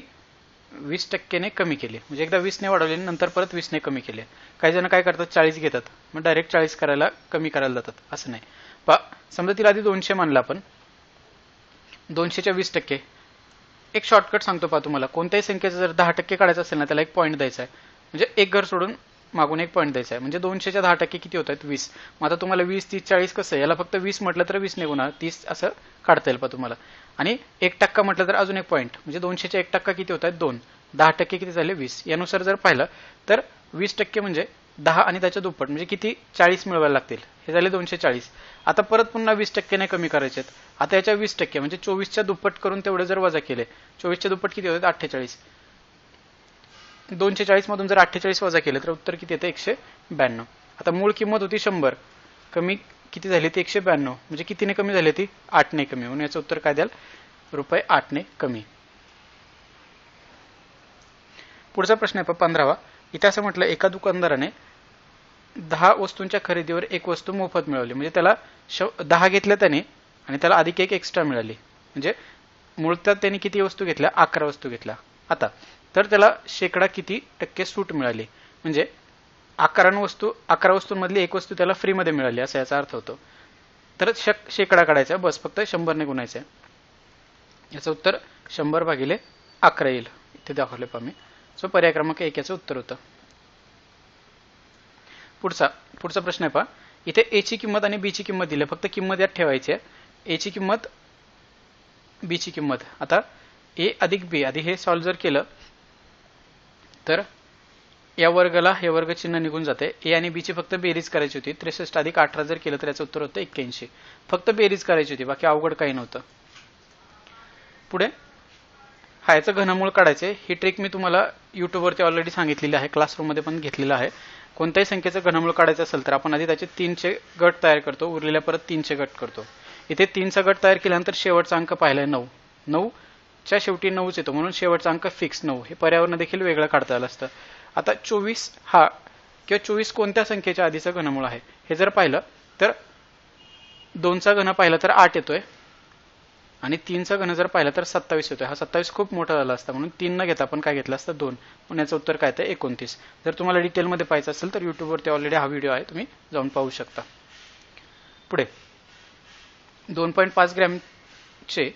20% ने कमी केली. म्हणजे एकदा 20 ने वाढवली नंतर परत 20 ने कमी केली. काही जण काय करतात 40 घेतात, मग डायरेक्ट 40 करायला कमी करायला जातात, असं नाही. पहा समजा तिला आधी 200 मानलं आपण, 200च्या 20%. एक शॉर्टकट सांगतो पहा तुम्हाला, कोणत्याही संख्येचा जर 10% काढायचं असेल ना त्याला एक पॉईंट द्यायचा आहे, म्हणजे एक घर सोडून मागून एक पॉईंट द्यायचा आहे. म्हणजे 200च्या 10% किती होत आहेत 20. मग आता तुम्हाला 20, 30, 40 कसं आहे, याला फक्त 20 म्हटलं तर 20 ने गुणा 30 असं काढता येईल पहा तुम्हाला. आणि 1% म्हटलं तर अजून एक पॉईंट, म्हणजे 200च्या 1% किती होत आहेत 2, 10% किती झाले 20. यानुसार जर पाहिलं तर 20% म्हणजे 10 आणि त्याच्या दुप्पट, म्हणजे किती 40 मिळवायला लागतील. हे झाले 240. आता परत पुन्हा 20% ने कमी करायचे आहेत. आता याच्या 20% म्हणजे 24च्या दुप्पट करून तेवढे जर वजा केले, 24च्या दुप्पट किती होतात 48. 240 मधून जर 48 वजा केले तर उत्तर किती येतं 192. आता मूळ किंमत होती 100, कमी किती झाली ती 192, म्हणजे कितीने कमी झाली ती 8 ने कमी, म्हणून याचं उत्तर काय द्याल ₹8 ने कमी. पुढचा प्रश्न आहे 15वा. इथे असं म्हटलं, एका दुकानदाराने 10 वस्तूंच्या खरेदीवर एक वस्तू मोफत मिळवली, म्हणजे त्याला 10 घेतल्या त्याने आणि त्याला अधिक एक एक्स्ट्रा मिळाली, म्हणजे मूळतः त्याने किती वस्तू घेतल्या 11 वस्तू घेतल्या. आता तर त्याला शेकडा किती टक्के सूट मिळाली, म्हणजे 11 वस्तूंमधली एक वस्तू त्याला फ्रीमध्ये मिळाली असा याचा अर्थ होतो. तर शेकडा काढायचा, बस फक्त 100 ने गुणायचं. याचं उत्तर 100/11 येईल, इथे दाखवले पहा मी. सो पर्याय क्रमांक 1 याचं उत्तर होतं. पुढचा प्रश्न आहे पहा. इथे ए ची किंमत आणि बी ची किंमत दिली, फक्त किंमत यात ठेवायची आहे. ए ची किंमत बी ची किंमत. आता ए अधिक बी आधी हे सॉल्व्ह जर केलं तर या वर्गाला हे वर्ग चिन्ह निघून जाते. ए आणि बी ची फक्त बेरीज करायची होती. 63 अधिक 18 जर केलं तर याचं उत्तर होतं 81. फक्त बेरीज करायची होती, बाकी अवघड काही नव्हतं. पुढे हा याचं घनमूळ काढायचे. ही ट्रिक मी तुम्हाला युट्यूबवरती ऑलरेडी सांगितलेली आहे, क्लासरूममध्ये पण घेतलेलं आहे. कोणत्याही संख्येचं घनमूळ काढायचं असेल तर आपण आधी त्याचे 3चे गट तयार करतो, उरलेल्या परत 3चे गट करतो. इथे 3चा गट तयार केल्यानंतर शेवटचा अंक पाहिलाय 9. 9च्या शेवटी 9च येतो म्हणून शेवटचा अंक फिक्स 9. हे पर्यावरण देखील वेगळं काढता आलं असतं. आता 24 हा किंवा 24 कोणत्या संख्येच्या आधीचं घनमूळ आहे हे जर पाहिलं तर 2चा घन पाहिला तर 8 येतोय आणि 3चा घन जर पाहिला तर 27 येतोय. हा 27 खूप मोठा झाला असता म्हणून 3 न घेता आपण काय घेतलं असतं 2. म्हणून याचं उत्तर काय येतं 29. जर तुम्हाला डिटेलमध्ये पाहायचं असेल तर युट्यूबवरती ऑलरेडी हा व्हिडिओ आहे, तुम्ही जाऊन पाहू शकता. पुढे 2.5 ग्रॅमचे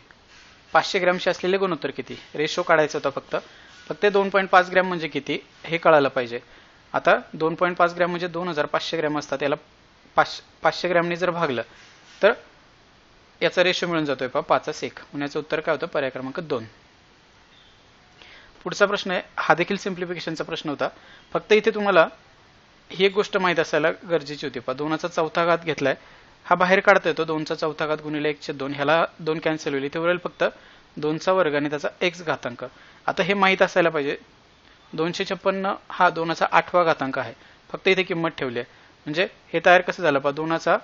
500 ग्रॅमचे असलेले गुणोत्तर किती, रेशो काढायचा होता. फक्त 2.5 ग्रॅम म्हणजे किती हे कळायला पाहिजे. आता 2.5 ग्रॅम म्हणजे 2500 ग्रॅम असतात. याला 500 ग्रॅमने जर भागलं तर याचा रेशो मिळून जातोय 5:1. म्हणून याचं उत्तर काय होतं पर्याय क्रमांक 2. पुढचा प्रश्न आहे, हा देखील सिम्प्लिफिकेशनचा प्रश्न होता. फक्त इथे तुम्हाला ही एक गोष्ट माहीत असायला गरजेची होती. 2चा चौथा घात घेतलाय, हा बाहेर काढता येतो. 2चा चौथा घात गुणिले 1/2. ह्याला 2 कॅन्सल होईल. इथे उरेल फक्त 2चा वर्ग आणि त्याचा x घातांक. आता हे माहीत असायला पाहिजे 256 हा 2चा 8वा घातांक आहे. फक्त इथे किंमत ठेवली आहे. म्हणजे हे तयार कसं झालं 2चा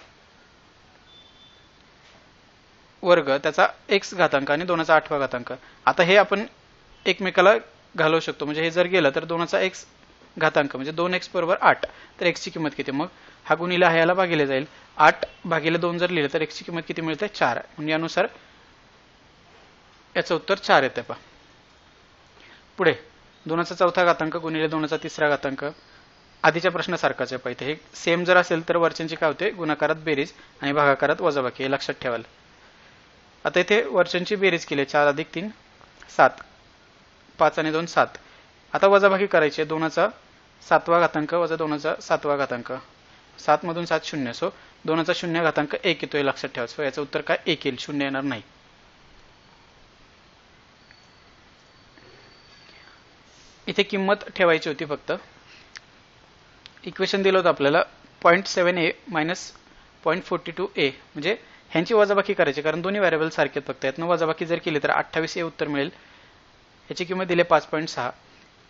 वर्ग त्याचा x घातांक आणि 2चा 8वा घातांक. आता हे आपण एकमेकाला घालवू शकतो. म्हणजे हे जर गेलं तर 2चा x घातांक म्हणजे 2x बरोबर 8. तर x ची किंमत किती, मग हा गुणिले आहे याला भागिले जाईल. 8 भागिले 2 जर लिहिलं तर x ची किंमत किती मिळते 4. म्हणून यानुसार याचं उत्तर 4 येते. पहा पुढे 2चा चौथा घातांक गुणिले 2चा तिसरा घातांक. आधीच्या प्रश्नासारखाच आहे. पाहिजे हे सेम जर असेल तर वरच्यांची काय होते गुणाकारात बेरीज आणि भागाकारात वजाबाकी, हे लक्षात ठेवाल. आता इथे वरच्यांची बेरीज केली 4 अधिक 3 7, 5 आणि 2 7. आता वजाबाकी करायची आहे. 2चा 7वा घातांक वजा 2चा 7वा घातांक. 7 मधून 7 शून्य. सो 2चा 0 घातांक 1 येतोय, लक्षात ठेवा. सो याचं उत्तर काय 1 येईल, 0 येणार नाही. इथे किंमत ठेवायची होती. फक्त इक्वेशन दिलं होतं आपल्याला 0.7a मायनस 0.42a म्हणजे ह्यांची वजाबाकी करायची, कारण दोन्ही व्हेरिएबल सारखे आहेत. फक्त यातनं वजाबाकी जर केली तर 28a उत्तर मिळेल. ह्याची किंमत दिली 5.6.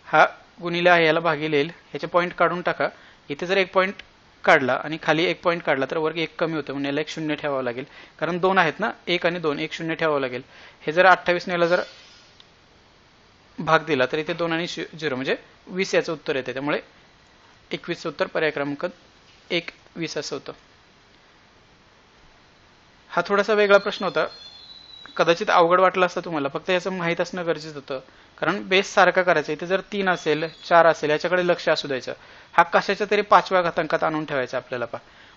हा गुणिले आहे याला भागिले येईल. ह्याचे पॉईंट काढून टाका. इथे जर 1 पॉईंट काढला आणि खाली 1 पॉईंट काढला तर वर्ग 1 कमी होतं, म्हणून याला 1 शून्य ठेवावं लागेल. कारण 2 आहेत ना, 1 आणि 2, 1 शून्य ठेवावं लागेल. हे जर 28 ने याला जर भाग दिला तर इथे 2 आणि 0 म्हणजे 20 याचं उत्तर येते. त्यामुळे 21 उत्तर पर्याय क्रमांक 1 20 असं होतं. हा थोडासा वेगळा प्रश्न होता, कदाचित अवघड वाटला असता तुम्हाला. फक्त याचं माहीत असणं गरजेचं होतं, कारण बेस सारखा करायचा. इथे जर 3 असेल 4 असेल याच्याकडे लक्ष असू द्यायचं. हा कशाच्या तरी 5व्या घातांकात आणून ठेवायचा आपल्याला.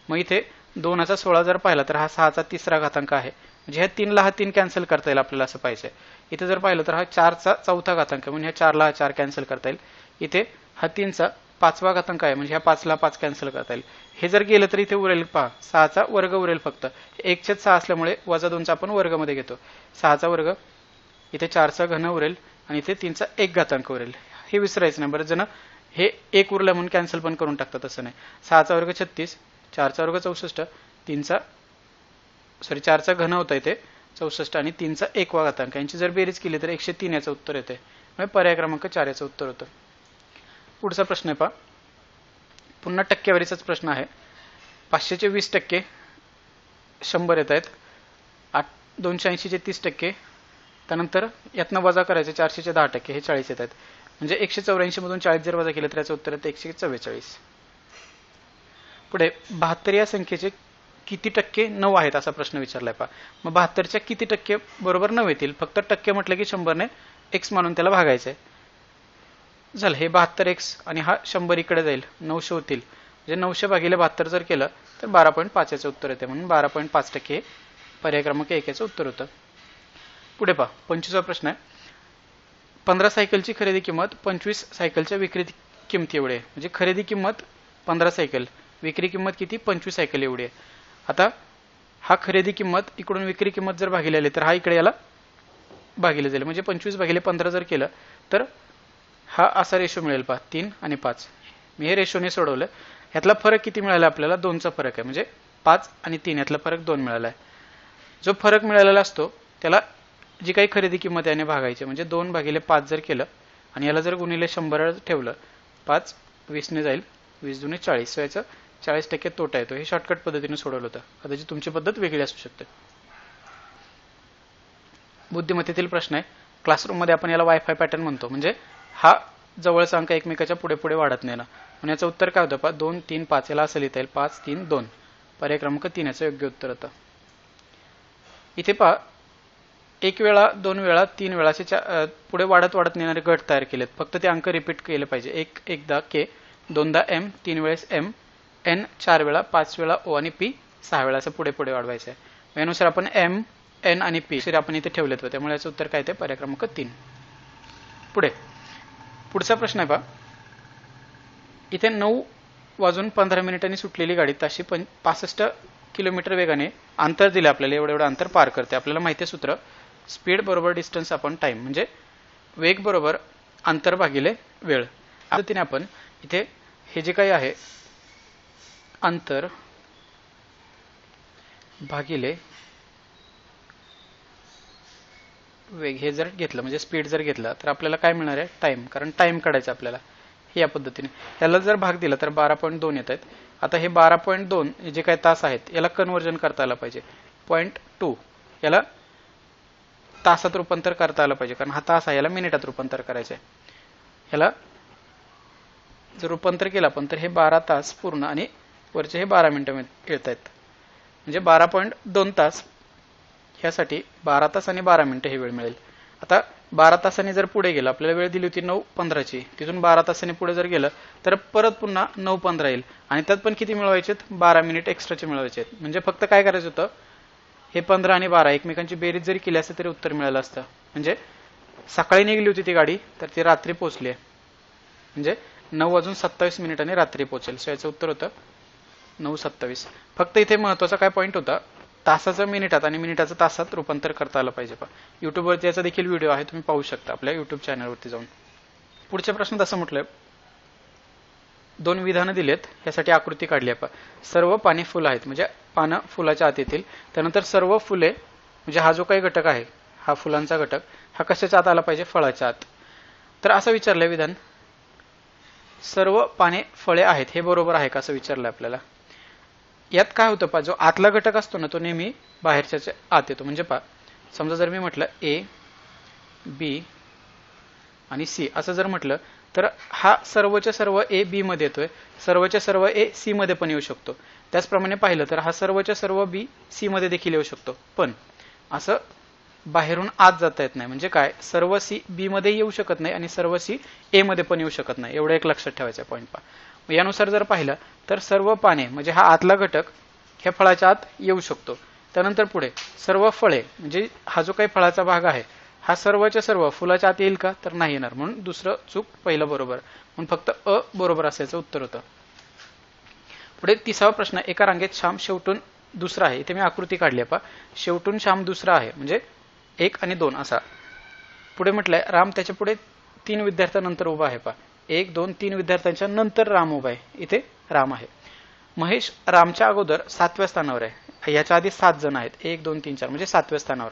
मग इथे 2चा 16 जर पाहिला तर हा 6चा तिसरा घातांक आहे. म्हणजे ह्या 3ला हा 3 कॅन्सल करता येईल आपल्याला, असं पाहिजे. इथे जर पाहिलं तर हा 4चा चौथा घातांक म्हणजे ह्या 4ला हा 4 कॅन्सल करता येईल. इथे हा 3चा 5वा घातांक आहे म्हणजे ह्या 5ला 5 कॅन्सल करता येईल. हे जर गेलं तर इथे उरेल 6चा वर्ग उरेल. फक्त 1/6 असल्यामुळे वजा 2चा आपण वर्गमध्ये घेतो. 6चा वर्ग, इथे 4चा घन उरेल आणि इथे 3चा 1 घातांक उरेल. हे विसरायचं नाही. बरेच जण हे 1 उरलं म्हणून कॅन्सल पण करून टाकतात, तसं नाही. 6चा वर्ग 36, 4चा वर्ग 64, 4चा घन होता इथे 64 आणि 3चा 1वा घातांक. यांची जर बेरीज केली तर 103 याचं उत्तर येते. म्हणजे पर्याय क्रमांक 4 याचं उत्तर होतं. पुढचा प्रश्न आहे. पुन्हा टक्केवारीचाच प्रश्न आहे. 500चे 20%, 100 येत आहेत. 280चे 30%, त्यानंतर यातनं वजा करायचे 400चे 10%, हे 40 येत आहेत. म्हणजे 184 मधून 40 जर वजा केलं तर याचं उत्तर येतं 144. पुढे 72 या संख्येचे किती टक्के 9 आहेत असा प्रश्न विचारलाय. मग 72च्या किती टक्के बरोबर 9 येतील. फक्त टक्के म्हटलं की 100ने x मानून त्याला भागायचंय. झालं, हे 72x आणि हा 100 इकडे जाईल, 900 होतील. म्हणजे 900 भागिले 72 जर केलं तर 12.5 याचं उत्तर येते. म्हणून 12.5% हे पर्याय क्रमांक 1 याचं उत्तर होतं. पुढे 25वा प्रश्न आहे. 15 सायकलची खरेदी किंमत 25 सायकलच्या विक्री किंमती एवढी आहे. म्हणजे खरेदी किंमत 15 सायकल, विक्री किंमत किती 25 सायकल एवढी आहे. आता हा खरेदी किंमत इकडून विक्री किंमत जर भागिले आली तर हा इकडे याला भागिले जाईल, म्हणजे 25 भागिले 15 जर केलं तर हा असा रेशो मिळेल पहा, 3 आणि 5. मी हे रेशोने सोडवलं. ह्यातला फरक किती मिळाला आपल्याला? 2चा फरक आहे, म्हणजे 5 आणि 3 यातला फरक 2 मिळाला आहे. जो फरक मिळालेला असतो त्याला जी काही खरेदी किंमत याने भागायची, म्हणजे 2 भागिले 5 जर केलं आणि याला जर गुणिले 100 ठेवलं, 5 20 ने जाईल, 20 दुने 40, सो याचं 40% तोटा येतो. हे शॉर्टकट पद्धतीने सोडवलं होतं. कदाचित तुमची पद्धत वेगळी असू शकते. बुद्धिमत्तेतील प्रश्न आहे. क्लासरूममध्ये आपण याला वायफाय पॅटर्न म्हणतो, म्हणजे हा जवळचा अंक एकमेकाच्या पुढे पुढे वाढत नेणं. म्हणून याचं उत्तर काय होतं पहा, 2 3 5. याला असं लिहिता येईल 5 3 2. पर्याय क्रमांक 3 याचं योग्य उत्तर होतं. इथे पहा, 1 वेळा 2 वेळा 3 वेळा असे पुढे वाढत वाढत नेणारे गट तयार केलेत. फक्त ते अंक रिपीट केले पाहिजे. एकदा के, दोनदा एम, 3 वेळेस एम, एन 4 वेळा, 5 वेळा ओ आणि पी 6 वेळा असं पुढे पुढे वाढवायचं आहे. यानुसार आपण एम, एन आणि पी आपण इथे ठेवलेत होते, त्यामुळे याचं उत्तर काय ते पर्याय क्रमांक 3. पुढचा प्रश्न आहे पहा, इथे 9:15 सुटलेली गाडी ताशी 65 किलोमीटर वेगाने अंतर दिले आपल्याला, एवढं अंतर पार करते. आपल्याला माहिती आहे सूत्र, स्पीड बरोबर डिस्टन्स अपॉन टाइम, म्हणजे वेग बरोबर अंतर भागिले वेळ. या पद्धतीने आपण इथे हे जे काही आहे अंतर भागिले वेग हे जर घेतलं, म्हणजे स्पीड जर घेतला, तर आपल्याला काय मिळणार आहे? टाइम, कारण टाइम काढायचा आपल्याला. हे या पद्धतीने याला जर भाग दिला तर 12.2 येत आहेत. आता हे 12.2 जे काही तास आहेत याला कन्वर्जन करता आलं पाहिजे. 0.2 याला तासात रूपांतर करता आलं पाहिजे, कारण हा तास आहे, याला मिनिटात रूपांतर करायचं आहे. याला जर रूपांतर केलं आपण तर हे 12 तास पूर्ण आणि वरचे हे 12 मिनिटं येत आहेत, म्हणजे 12.2 तास. ह्यासाठी 12 तास आणि 12 मिनिटं हे वेळ मिळेल. आता 12 तासांनी जर पुढे गेलं, आपल्याला वेळ दिली होती 9:15ची, तिथून 12 तासांनी पुढे जर गेलं तर परत पुन्हा 9:15 येईल, आणि त्यात पण किती मिळवायचे? 12 मिनिट एक्स्ट्राचे मिळवायचे आहेत. म्हणजे फक्त काय करायचं होतं, हे 15 आणि 12 एकमेकांची बेरीज जरी केली असते तरी उत्तर मिळालं असतं. म्हणजे सकाळी निघली होती ती गाडी, तर ती रात्री पोहोचली आहे, म्हणजे 9:27 रात्री पोहोचेल. सो याचं उत्तर होतं 9:27. फक्त इथे महत्वाचा काय पॉईंट होता, तासाचं मिनिटात आणि मिनिटाचं तासात रूपांतर करता आलं पाहिजे. युट्यूबवरती याचा देखील व्हिडिओ आहे, तुम्ही पाहू शकता आपल्या युट्यूब चॅनलवरती जाऊन. पुढच्या प्रश्नात असं म्हटलंय, 2 विधानं दिलेत, यासाठी आकृती काढली आहे. सर्व पाने फुलं आहेत, म्हणजे पानं फुलाच्या आत येतील. त्यानंतर सर्व फुले, म्हणजे हा जो काही घटक आहे, हा फुलांचा घटक, हा कशाच्या आत आला पाहिजे? फळाच्या आत. तर असं विचारलंय विधान, सर्व पाने फळे आहेत, हे बरोबर आहे का असं विचारलंय आपल्याला. यात काय होतं पहा, जो आतला घटक असतो ना तो नेहमी बाहेरच्या आत येतो. म्हणजे पहा, समजा जर मी म्हटलं ए, बी आणि सी असं जर म्हटलं, तर हा सर्वच्या सर्व ए बी मध्ये येतोय, सर्वच्या सर्व ए सी मध्ये पण येऊ शकतो. त्याचप्रमाणे पाहिलं तर हा सर्वच्या सर्व बी सी मध्ये देखील येऊ शकतो. पण असं बाहेरून आत जाता येत नाही. म्हणजे काय, सर्व सी बी मध्ये येऊ शकत नाही आणि सर्व सी ए मध्ये पण येऊ शकत नाही. एवढं एक लक्षात ठेवायचं पॉईंट पहा. यानुसार जर पाहिलं तर सर्व पाने, म्हणजे हा आतला घटक ह्या फळाच्या आत येऊ शकतो. त्यानंतर पुढे सर्व फळे, म्हणजे हा जो काही फळाचा भाग आहे हा सर्वच्या सर्व फुलाच्या आत येईल का? तर नाही येणार. म्हणून दुसरं चूक, पहिलं बरोबर. म्हणून फक्त अ बरोबर असायचं उत्तर होतं. पुढे 3वा प्रश्न, एका रांगेत श्याम शेवटून दुसरा आहे. इथे मी आकृती काढली आहे पहा, शेवटून श्याम दुसरा आहे, म्हणजे 1 आणि 2 असा. पुढे म्हटलंय राम त्याच्या पुढे 3 विद्यार्थ्यांनंतर उभा आहे पहा, 1 2 3 विद्यार्थ्यांच्या नंतर राम उभा आहे. इथे राम आहे. महेश रामच्या अगोदर 7व्या स्थानावर आहे. याच्या आधी 7 जण आहेत, 1 2 3 4, म्हणजे 7व्या स्थानावर.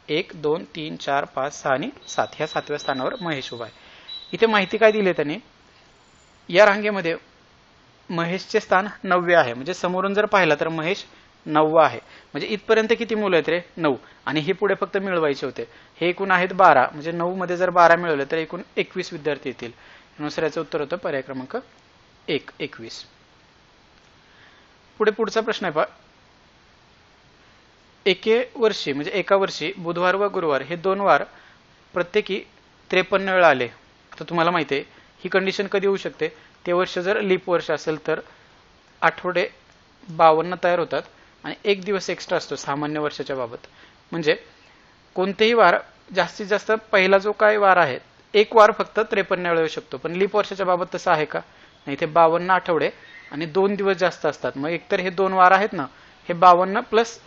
1 2 3 4 5 6 आणि 7 ह्या 7व्या स्थानावर महेश उभा आहे. इथे माहिती काय दिली त्यांनी, या रांगेमध्ये महेशचे स्थान 9वे आहे. म्हणजे समोरून जर पाहिलं तर महेश 9वा आहे. म्हणजे इथपर्यंत किती मुलं आहेत रे? 9. आणि हे पुढे फक्त मिळवायचे होते. हे एकूण आहेत 12, म्हणजे 9 मध्ये जर 12 मिळवले तर एकूण 21 विद्यार्थी येतील. यानुसार याचं उत्तर होतं पर्याय क्रमांक 1, 21. पुढचा प्रश्न आहे पहा, एका वर्षी बुधवार व गुरुवार हे 2 वार प्रत्येकी 53 वेळा आले. आता तुम्हाला माहिती आहे ही कंडिशन कधी होऊ शकते, ते वर्ष जर लीप वर्ष असेल तर आठवडे 52 तयार होतात आणि 1 दिवस एक्स्ट्रा असतो सामान्य वर्षाच्या बाबत. म्हणजे कोणतेही वार जास्तीत जास्त पहिला जो काही वार आहे, एक वार फक्त 53 वेळा येऊ शकतो. पण लीप वर्षाच्या बाबत तसं आहे का? नाही, इथे 52 आठवडे आणि 2 दिवस जास्त असतात. मग एकतर हे 2 वार आहेत ना, हे 52 प्लस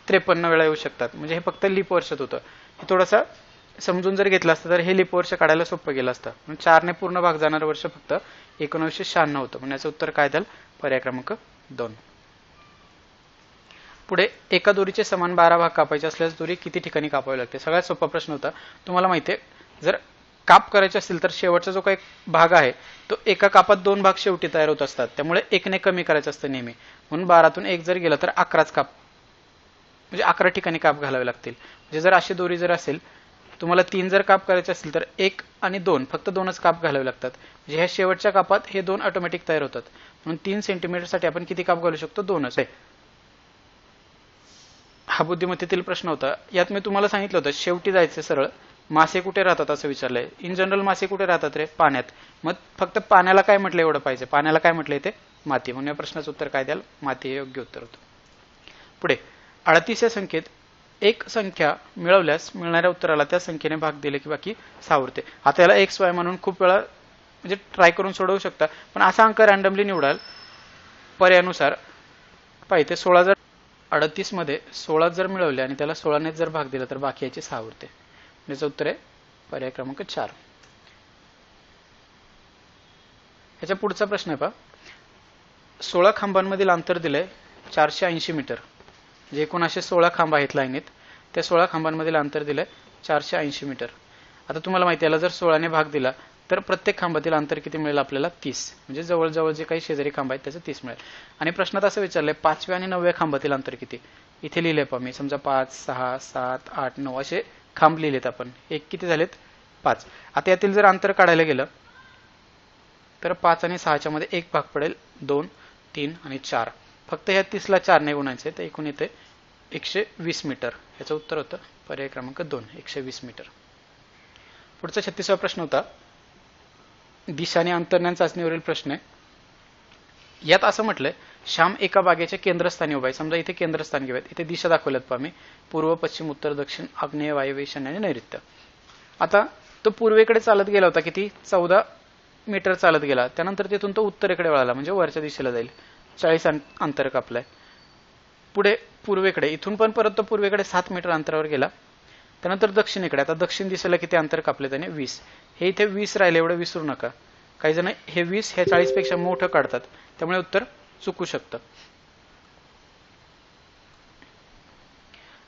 53 वेळा येऊ शकतात. म्हणजे हे फक्त लीप वर्षात होतं. हे थोडासा समजून जर घेतलं असतं तर हे लीप वर्ष काढायला सोपं गेलं असतं. म्हणून 4 ने पूर्ण भाग जाणारं वर्ष फक्त 1996 होतं. म्हणून याचं उत्तर काय द्याल? पर्याय क्रमांक 2. पुढे एका दोरीचे समान 12 भाग कापायचे असल्यास दोरी किती ठिकाणी कापावी लागते? सगळ्यात सोपा प्रश्न होता. तुम्हाला माहिती आहे, जर काप करायचे असतील तर शेवटचा जो काही भाग आहे तो एका कापात 2 भाग शेवटी तयार होत असतात. त्यामुळे 1 ने कमी करायचं असतं नेहमी. म्हणून 12तून 1 जर गेला तर 11च काप, म्हणजे 11 ठिकाणी काप घालावे लागतील. म्हणजे जर अशी दोरी जर असेल, तुम्हाला 3 जर काप करायचे असतील तर 1 आणि 2 फक्त 2च काप घालावे लागतात. म्हणजे ह्या शेवटच्या कापात हे 2 ऑटोमॅटिक तयार होतात. म्हणून 3 सेंटीमीटर साठी आपण किती काप घालू शकतो? 2च. हा बुद्धिमत्तेतील प्रश्न होता. यात मी तुम्हाला सांगितलं होतं शेवटी जायचं सरळ. मासे कुठे राहतात असं विचारलंय. इन जनरल मासे कुठे राहतात रे? पाण्यात. मग फक्त पाण्याला काय म्हटलं एवढं पाहिजे. पाण्याला काय म्हटलंय ते? माती. म्हणून या प्रश्नाचं उत्तर काय द्याल? माती हे योग्य उत्तर होतं. पुढे 38 या संख्येत एक संख्या मिळवल्यास मिळणाऱ्या उत्तराला त्या संख्येने भाग दिले की बाकी 6 उरते. आता याला एक्स वाय म्हणून खूप वेळा म्हणजे ट्राय करून सोडवू शकता, पण असा अंक रँडमली निवडाल पर्यायानुसार. पाहिजे 16 जर 38 मध्ये 16 जर मिळवले आणि त्याला 16 ने जर भाग दिला तर बाकी याचे 6 उरते. याचं उत्तर आहे पर्याय क्रमांक 4. याच्या पुढचा प्रश्न आहे पहा. 16 खांबांमधील अंतर दिलंय 480 मीटर. म्हणजे एकूण असे 16 खांब आहेत लाईनीत. त्या 16 खांबांमधील अंतर दिलंय 480 मीटर. आता तुम्हाला माहिती आहे, याला जर 16 ने भाग दिला तर प्रत्येक खांबातील अंतर किती मिळेल आपल्याला? 30. म्हणजे जवळजवळ जे काही शेजारी खांब आहेत त्याचं 30 मिळेल. आणि प्रश्नात असं विचारलंय 5व्या आणि 9व्या खांबातील अंतर किती. इथे लिहिले पहा मी. समजा 5, 6, 7, 8, 9 असे खांब लिहिलेत आपण. एक किती झालेत? 5. आता यातील जर अंतर काढायला गेलं तर 5 आणि 6च्या मध्ये एक भाग पडेल 2, 3 आणि 4. फक्त ह्या 30 ला 4 ने गुणायचे तर एकूण येते 120 मीटर. याचं उत्तर होतं पर्याय क्रमांक 2, 120 मीटर. पुढचा 36वा प्रश्न होता. दिशा आणि अंतर्ज्ञान चाचणीवरील प्रश्न आहे. यात असं म्हटलंय श्याम एका बागेच्या केंद्रस्थानी उभा आहे. समजा इथे केंद्रस्थान घेऊयात. इथे दिशा दाखवल्यात पहा मी. पूर्व, पश्चिम, उत्तर, दक्षिण, आग्नेय, वायव्य, ईशान्य आणि नैऋत्य. आता तो पूर्वेकडे चालत गेला होता. किती? 14 मीटर चालत गेला. त्यानंतर तिथून तो उत्तरेकडे वळाला, म्हणजे वरच्या दिशेला जाईल. 40 अंतर कापलंय. पुढे पूर्वेकडे, इथून पण परत तो पूर्वेकडे 7 मीटर अंतरावर गेला. त्यानंतर दक्षिणेकडे. आता दक्षिण दिशेला किती अंतर कापले त्याने? 20. हे इथे 20 राहिले, एवढं विसरू नका. काही जण हे 20 हे 40 पेक्षा मोठं काढतात, त्यामुळे उत्तर चुकू शकतं.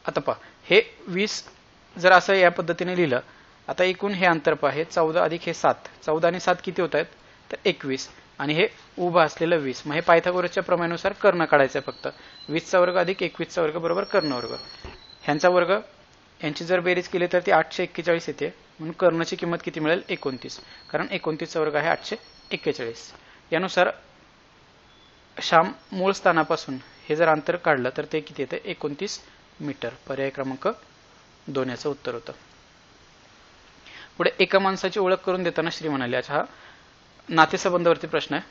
आता पहा, हे 20 जर असं या पद्धतीने लिहिलं. आता एकूण हे अंतर पहा, हे 14 अधिक हे 7. 14 आणि 7 किती होत आहेत? तर 21. आणि हे उभं असलेलं 20. मग हे पायथागोरसच्या प्रमेयानुसार कर्ण काढायचं फक्त. 20चा वर्ग अधिक 21चा वर्ग बरोबर कर्ण वर्ग. ह्यांचा वर्ग यांची जर बेरीज केली तर ती 841 येते. म्हणून कर्णची किंमत किती मिळेल? 29. कारण 29चा वर्ग आहे 841. यानुसार श्याम मूळ स्थानापासून हे जर अंतर काढलं तर ते किती येते? 29 मीटर. पर्याय क्रमांक 2 याचं उत्तर होतं. पुढे एका माणसाची ओळख करून देताना श्री म्हणाले. अच्छा, हा नातेसंबंधावरती प्रश्न आहे.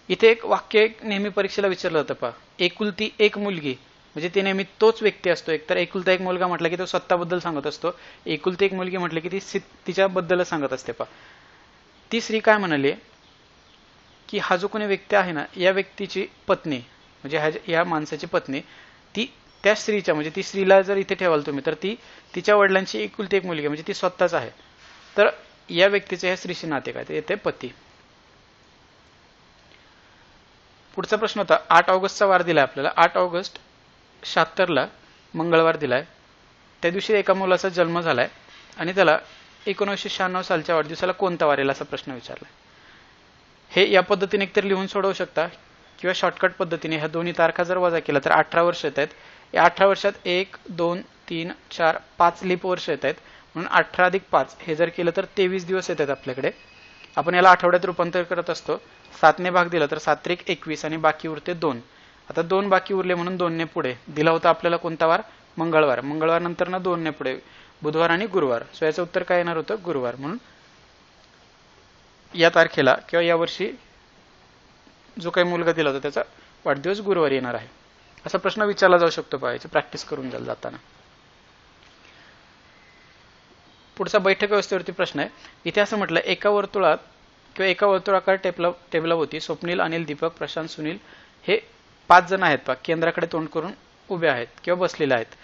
इथे एक वाक्य नेहमी परीक्षेला विचारलं जातं पहा. एकुलती एक मुलगी, म्हणजे ते नेहमी तोच व्यक्ती असतो. एकतर एकुलता एक मुलगा म्हटलं की तो स्वतःबद्दल सांगत असतो. एकुलती एक मुलगी म्हटलं की ती तिच्याबद्दल सांगत असते पहा. ती स्त्री काय म्हणाली की हा जो कोणी व्यक्ती आहे ना, या व्यक्तीची पत्नी, म्हणजे या माणसाची पत्नी, ती त्या स्त्रीच्या, म्हणजे ती स्त्रीला जर इथे ठेवाल तुम्ही तर ती तिच्या वडिलांची एकुलती एक मुलगी, म्हणजे ती स्वतःच आहे. तर या व्यक्तीचे ह्या स्त्रीशी नाते काय? ते येते पती. पुढचा प्रश्न होता. 8 ऑगस्टचा वार दिलाय आपल्याला. 8 ऑगस्ट 76ला मंगळवार दिलाय. त्या दिवशी एका मुलाचा जन्म झालाय आणि त्याला 1996 सालच्या वाढदिवसाला कोणता वार येईल असा प्रश्न विचारलाय. हे या पद्धतीने एकतर लिहून सोडवू शकता किंवा शॉर्टकट पद्धतीने ह्या दोन्ही तारखा जर वजा केला तर 18 वर्ष येत आहेत. या 18 वर्षात 1, 2, 3, 4, 5 लीप वर्ष येत आहेत. म्हणून 18 अधिक 5 हे जर केलं तर 23 दिवस येतात आपल्याकडे. आपण याला आठवड्यात रूपांतर करत असतो. 7 ने भाग दिला तर 7 त्रिक 21 आणि बाकी उरते 2. आता 2 बाकी उरले म्हणून 2 ने पुढे दिला होता आपल्याला कोणता वार? मंगळवार. मंगळवार नंतर ना 2 ने पुढे बुधवार आणि गुरुवार. सो याचं उत्तर काय येणार होतं? गुरुवार. म्हणून या तारखेला किंवा या वर्षी जो काही मुलगा दिला होता त्याचा वाढदिवस गुरुवारी येणार आहे. असा प्रश्न विचारला जाऊ शकतो पहा. याची प्रॅक्टिस करून जाल जाताना. पुढचा बैठक व्यवस्थेवरती प्रश्न आहे. इथे असं म्हटलं एका वर्तुळात किंवा एका वर्तुळाकार टेबलाभोवती स्वप्नील, अनिल, दीपक, प्रशांत, सुनील हे 5 जण आहेत पहा. केंद्राकडे तोंड करून उभे आहेत किंवा बसलेले आहेत.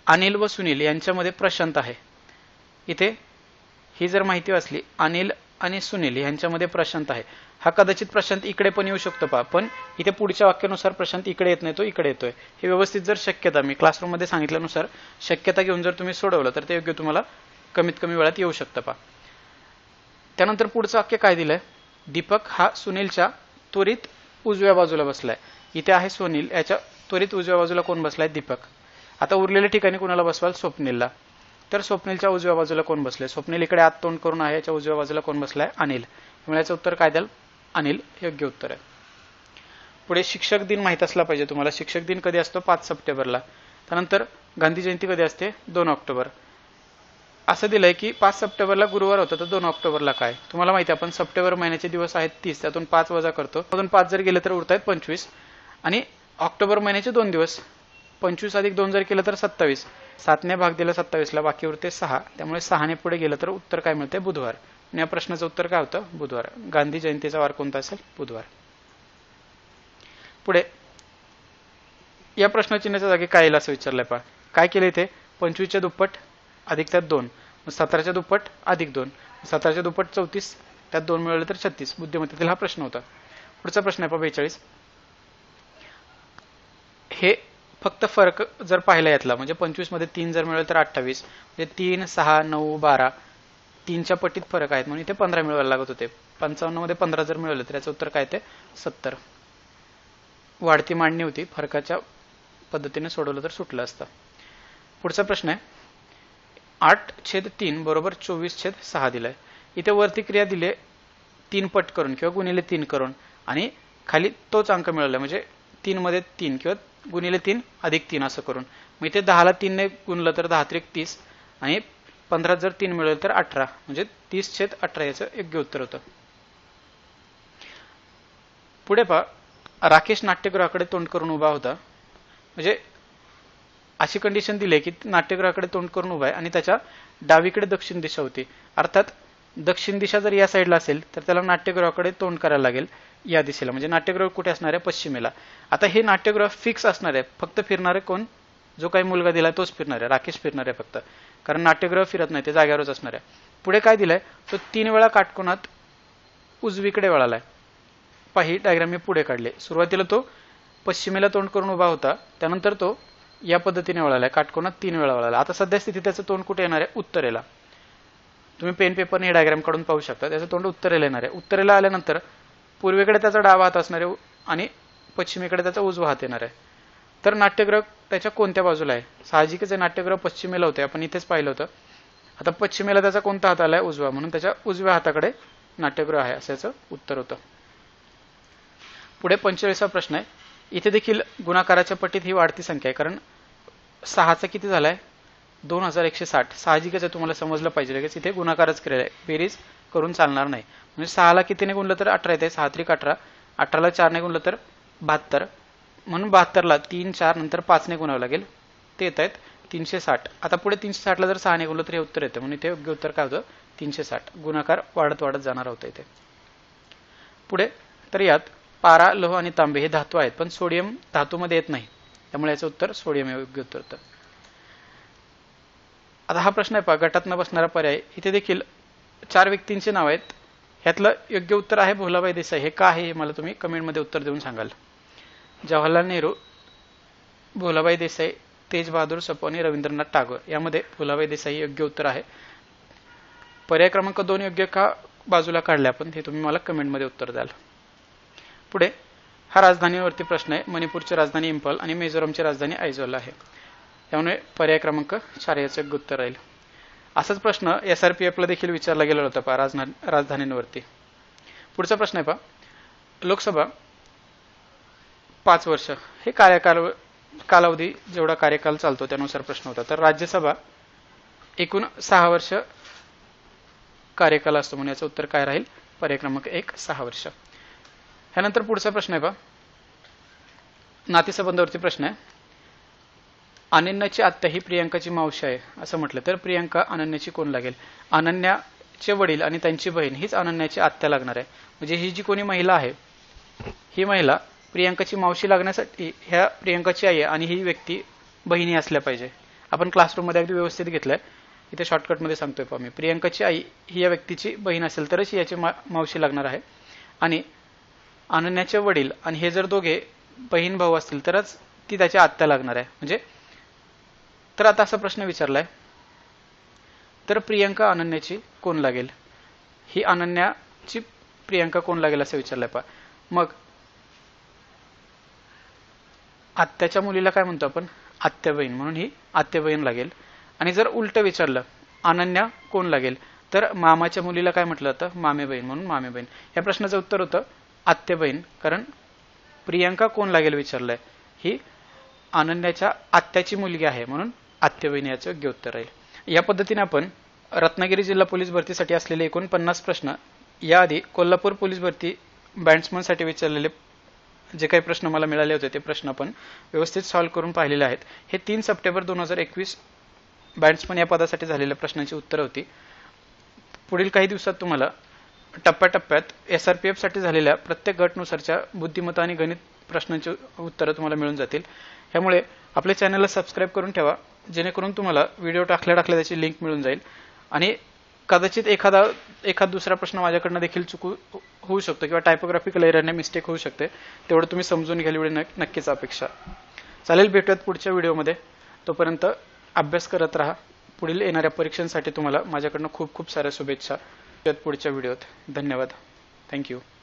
अनिल व सुनील यांच्यामध्ये प्रशांत आहे. इथे ही जर माहिती वाचली, अनिल आणि सुनील यांच्यामध्ये प्रशांत आहे, हा कदाचित प्रशांत इकडे पण येऊ शकतो पहा, पण इथे पुढच्या वाक्यानुसार प्रशांत इकडे येत नाही, तो इकडे येतोय. हे व्यवस्थित जर शक्यता मी क्लासरूम मध्ये सांगितल्यानुसार शक्यता घेऊन जर तुम्ही सोडवलं तर ते योग्य तुम्हाला कमीत कमी वेळात येऊ शकतं पहा. त्यानंतर पुढचं वाक्य काय दिलंय, दीपक हा सुनीलच्या त्वरित उजव्या बाजूला बसलाय. इथे आहे सुनील, याच्या त्वरित उजव्या बाजूला कोण बसलाय, दीपक. आता उरलेल्या ठिकाणी कोणाला बसवाल, स्वप्नीलला. तर स्वप्नीलच्या उजव्या बाजूला कोण बसले, स्वप्नील इकडे आत तोंड करून आहे, याच्या उजव्या बाजूला कोण बसलाय, अनिल. त्यामुळे याचं उत्तर काय द्याल, अनिल योग्य उत्तर आहे. पुढे शिक्षक दिन माहित असला पाहिजे तुम्हाला. शिक्षक दिन कधी असतो, 5 सप्टेंबरला. त्यानंतर गांधी जयंती कधी असते, 2 ऑक्टोबर. असं दिलंय की 5 सप्टेंबरला गुरुवार होता, तर 2 ऑक्टोबरला काय, तुम्हाला माहिती आहे आपण सप्टेंबर महिन्याचे दिवस आहेत 30, त्यातून 5 वजा करतो, त्यातून 5 जर गेले तर उरतायत 25, आणि ऑक्टोबर महिन्याचे 2 दिवस, 25 अधिक 2 जर केलं तर 27, 7ने भाग दिला 27ला, बाकी उरते 6, त्यामुळे 6ने पुढे गेलं तर उत्तर काय मिळते, बुधवार. आणि या प्रश्नाचं उत्तर काय होतं, बुधवार. गांधी जयंतीचा वार कोणता असेल, बुधवार. पुढे या प्रश्नचिन्हाच्या जागी काय येईल असं विचारलंय पहा. काय केलं इथे, 25च्या दुप्पट अधिक त्यात 2, 17च्या दुप्पट अधिक 2, 17च्या दुप्पट 34, त्यात 2 मिळवले तर 36. बुद्धिमत्तेतील हा प्रश्न होता. पुढचा प्रश्न आहे पहा 42. हे फक्त फरक जर पाहिला यातला, म्हणजे 25 मध्ये 3 जर मिळवले तर 28, म्हणजे 3, 6, 9, 12, 3च्या पटीत फरक आहेत, म्हणून इथे 15 मिळवायला लागत होते. 55 मध्ये 15 जर मिळवले तर याचं उत्तर काय ते 70. वाढती मांडणी होती, फरकाच्या पद्धतीने सोडवलं तर सुटलं असतं. पुढचा प्रश्न आहे 8/3 बरोबर 24/6 दिलाय. इथे वरती क्रिया दिली 3 पट करून किंवा गुणिले 3 करून, आणि खाली तोच अंक मिळवला, म्हणजे 3 मध्ये 3 किंवा गुणिले 3 अधिक 3 असं करून. मग इथे 10ला 3 ने गुणलं तर 10×3 = 30, आणि 15 जर 3 मिळवलं तर 18, म्हणजे 30/18 याचं योग्य उत्तर होतं. पुढे पहा, राकेश नाट्यगृहाकडे तोंड करून उभा होता, म्हणजे अशी कंडिशन दिली की नाट्यगृहाकडे तोंड करून उभा आहे आणि त्याच्या डावीकडे दक्षिण दिशा होती. अर्थात दक्षिण दिशा जर या साईडला असेल तर त्याला नाट्यगृहाकडे तोंड करायला लागेल या दिशेला, म्हणजे नाट्यगृह कुठे असणार आहे, पश्चिमेला. आता हे नाट्यगृह फिक्स असणार आहे, फक्त फिरणारे कोण, जो काही मुलगा दिलाय तोच फिरणार आहे, राकेश फिरणार आहे फक्त, कारण नाट्यगृह फिरत नाही, ते जाग्यावरच असणार आहे. पुढे काय दिलंय, तो 3 वेळा काटकोनात उजवीकडे वळालाय. पाही डायग्राम मी पुढे काढले. सुरुवातीला तो पश्चिमेला तोंड करून उभा होता, त्यानंतर तो या पद्धतीने वळालाय, काटकोनात 3 वेळा वळाला. आता सध्या स्थितीत त्याचं तोंड कुठे येणार आहे, उत्तरेला. तुम्ही पेन पेपरने हे डायग्राम काढून पाहू शकता. त्याचं तोंड उत्तरेला येणार आहे. उत्तरेला आल्यानंतर पूर्वेकडे त्याचा डावा हात असणार आहे आणि पश्चिमेकडे त्याचा उजवा हात येणार आहे. तर नाट्यगृह त्याच्या कोणत्या बाजूला आहे, साहजिकच आहे, नाट्यगृह पश्चिमेला होते, आपण इथेच पाहिलं होतं. आता पश्चिमेला त्याचा कोणता हात आलाय, उजवा, म्हणून त्याच्या उजव्या हाताकडे नाट्यगृह आहे, असं याचं उत्तर होतं. पुढे 45वा प्रश्न आहे. इथे देखील गुणाकाराच्या पटीत ही वाढती संख्या आहे, कारण 6चा किती झालाय, 2160. साहजिकच आहे, तुम्हाला समजलं पाहिजे लगेच, इथे गुणाकारच केलेला आहे, बेरीज करून चालणार नाही. म्हणजे 6ला कितीने गुणलं तर 18 येते, 6 × 18, 18ला 4ने गुणलं तर 72, म्हणून 72ला 3, 4 नंतर 5ने गुणावं लागेल, ते येत आहेत 360. आता पुढे 360ला जर 6ने गुणलं तर हे उत्तर येतं, म्हणून इथे योग्य उत्तर काय होतं, 360. गुणाकार वाढत वाढत जाणार होतं इथे. पुढे तर यात पारा, लोह आणि तांबे हे धातू आहेत, पण सोडियम धातूमध्ये येत नाही, त्यामुळे याचं उत्तर सोडियम हे योग्य उत्तर होतं. आता हा प्रश्न आहे पहा, गटात न बसणारा पर्याय. इथे देखील 4 व्यक्तींची नाव आहेत, ह्यातलं योग्य उत्तर आहे भोलाबाई देसाई. हे का आहे हे मला तुम्ही कमेंटमध्ये उत्तर देऊन सांगाल. जवाहरलाल नेहरू, भोलाबाई देसाई, तेज बहादूर सप्रू आणि रवींद्रनाथ टागोर, यामध्ये भोलाबाई देसाई योग्य उत्तर आहे. पर्याय क्रमांक 2 योग्य का बाजूला काढले आपण, हे तुम्ही मला कमेंटमध्ये उत्तर द्याल. पुढे हा राजधानीवरती प्रश्न आहे. मणिपूरची राजधानी इंफाल आणि मिझोरमची राजधानी आयझॉल आहे, त्यामुळे पर्याय क्रमांक 4 याचं योग्य उत्तर राहील. असाच प्रश्न SRPF ला देखील विचारला गेला होता पहा, राजधानींवरती. पुढचा प्रश्न आहे पहा, लोकसभा 5 वर्ष हे कालावधी जेवढा कार्यकाल चालतो त्यानुसार प्रश्न होता. तर राज्यसभा एकूण 6 वर्ष कार्यकाल असतो, म्हणून याचं उत्तर काय राहील, पर्याय क्रमांक 1, 6 वर्ष. ह्यानंतर पुढचा प्रश्न आहे पहा, नातेसंबंधावरती प्रश्न आहे. अनन्याची आत्या ही प्रियांकाची मावशी आहे असं म्हटलं तर प्रियांका अनन्याची कोण लागेल. अनन्याचे वडील आणि त्यांची बहीण हीच अनन्याची आत्या लागणार आहे. म्हणजे ही जी कोणी महिला आहे ही महिला प्रियांकाची मावशी लागण्यासाठी ह्या प्रियांकाची आई आहे आणि ही व्यक्ती बहिणी असल्या पाहिजे. आपण क्लासरूम मध्ये अगदी व्यवस्थित घेतलंय. इथे शॉर्टकटमध्ये सांगतोय पहा मी. प्रियंकाची आई ही या व्यक्तीची बहीण असेल तरच याची मावशी लागणार आहे, आणि अनन्याचे वडील आणि हे जर दोघे बहीण भाऊ असतील तरच ती त्याची आत्या लागणार आहे. म्हणजे तर आता असा प्रश्न विचारलाय, तर प्रियंका अनन्याची कोण लागेल? ही अनन्याची प्रियंका कोण लागेल असं विचारलंय पहा. मग आत्याच्या मुलीला काय म्हणतो आपण? आत्या बहीण, म्हणून ही आत्या बहीण लागेल. आणि जर उलट विचारलं अनन्या कोण लागेल, तर मामाच्या मुलीला काय म्हटलं जातं? मामे बहीण, म्हणून मामे बहीण. या प्रश्नाचं उत्तर होतं आत्या बहीण, कारण प्रियंका कोण लागेल विचारलंय, ही अनन्याच्या आत्याची मुलगी आहे, म्हणून आत्या बहीण याचं योग्य उत्तर राहील. या पद्धतीने आपण रत्नागिरी जिल्हा पोलीस भरतीसाठी असलेले एकूण 50 प्रश्न, याआधी कोल्हापूर पोलीस भरती बॅट्समनसाठी विचारलेले जे काही प्रश्न मला मिळाले होते ते प्रश्न आपण व्यवस्थित सॉल्व्ह करून पाहिलेले आहेत. हे 3 सप्टेंबर 2021 बॅट्समन या पदासाठी झालेल्या प्रश्नांची उत्तरं होती. पुढील काही दिवसात तुम्हाला टप्प्याटप्प्यात SRPF साठी झालेल्या प्रत्येक गटनुसारच्या बुद्धिमत्ता आणि गणित प्रश्नांची उत्तरं तुम्हाला मिळून जातील. त्यामुळे आपल्या चॅनलला सबस्क्राईब करून ठेवा, जेणेकरून तुम्हाला व्हिडिओ टाकल्या त्याची लिंक मिळून जाईल. आणि कदाचित एखादा दुसरा प्रश्न माझ्याकडनं देखील चुकू होऊ शकतो, किंवा टायपोग्राफिकल एररने मिस्टेक होऊ शकते, तेवढं तुम्ही समजून घ्याल एवढी नक्कीच अपेक्षा. चालेल, भेटूयात पुढच्या व्हिडिओमध्ये. तोपर्यंत अभ्यास करत राहा. पुढील येणाऱ्या परीक्षांसाठी तुम्हाला माझ्याकडनं खूप खूप साऱ्या शुभेच्छा. पुढच्या व्हिडिओत. धन्यवाद. थँक्यू.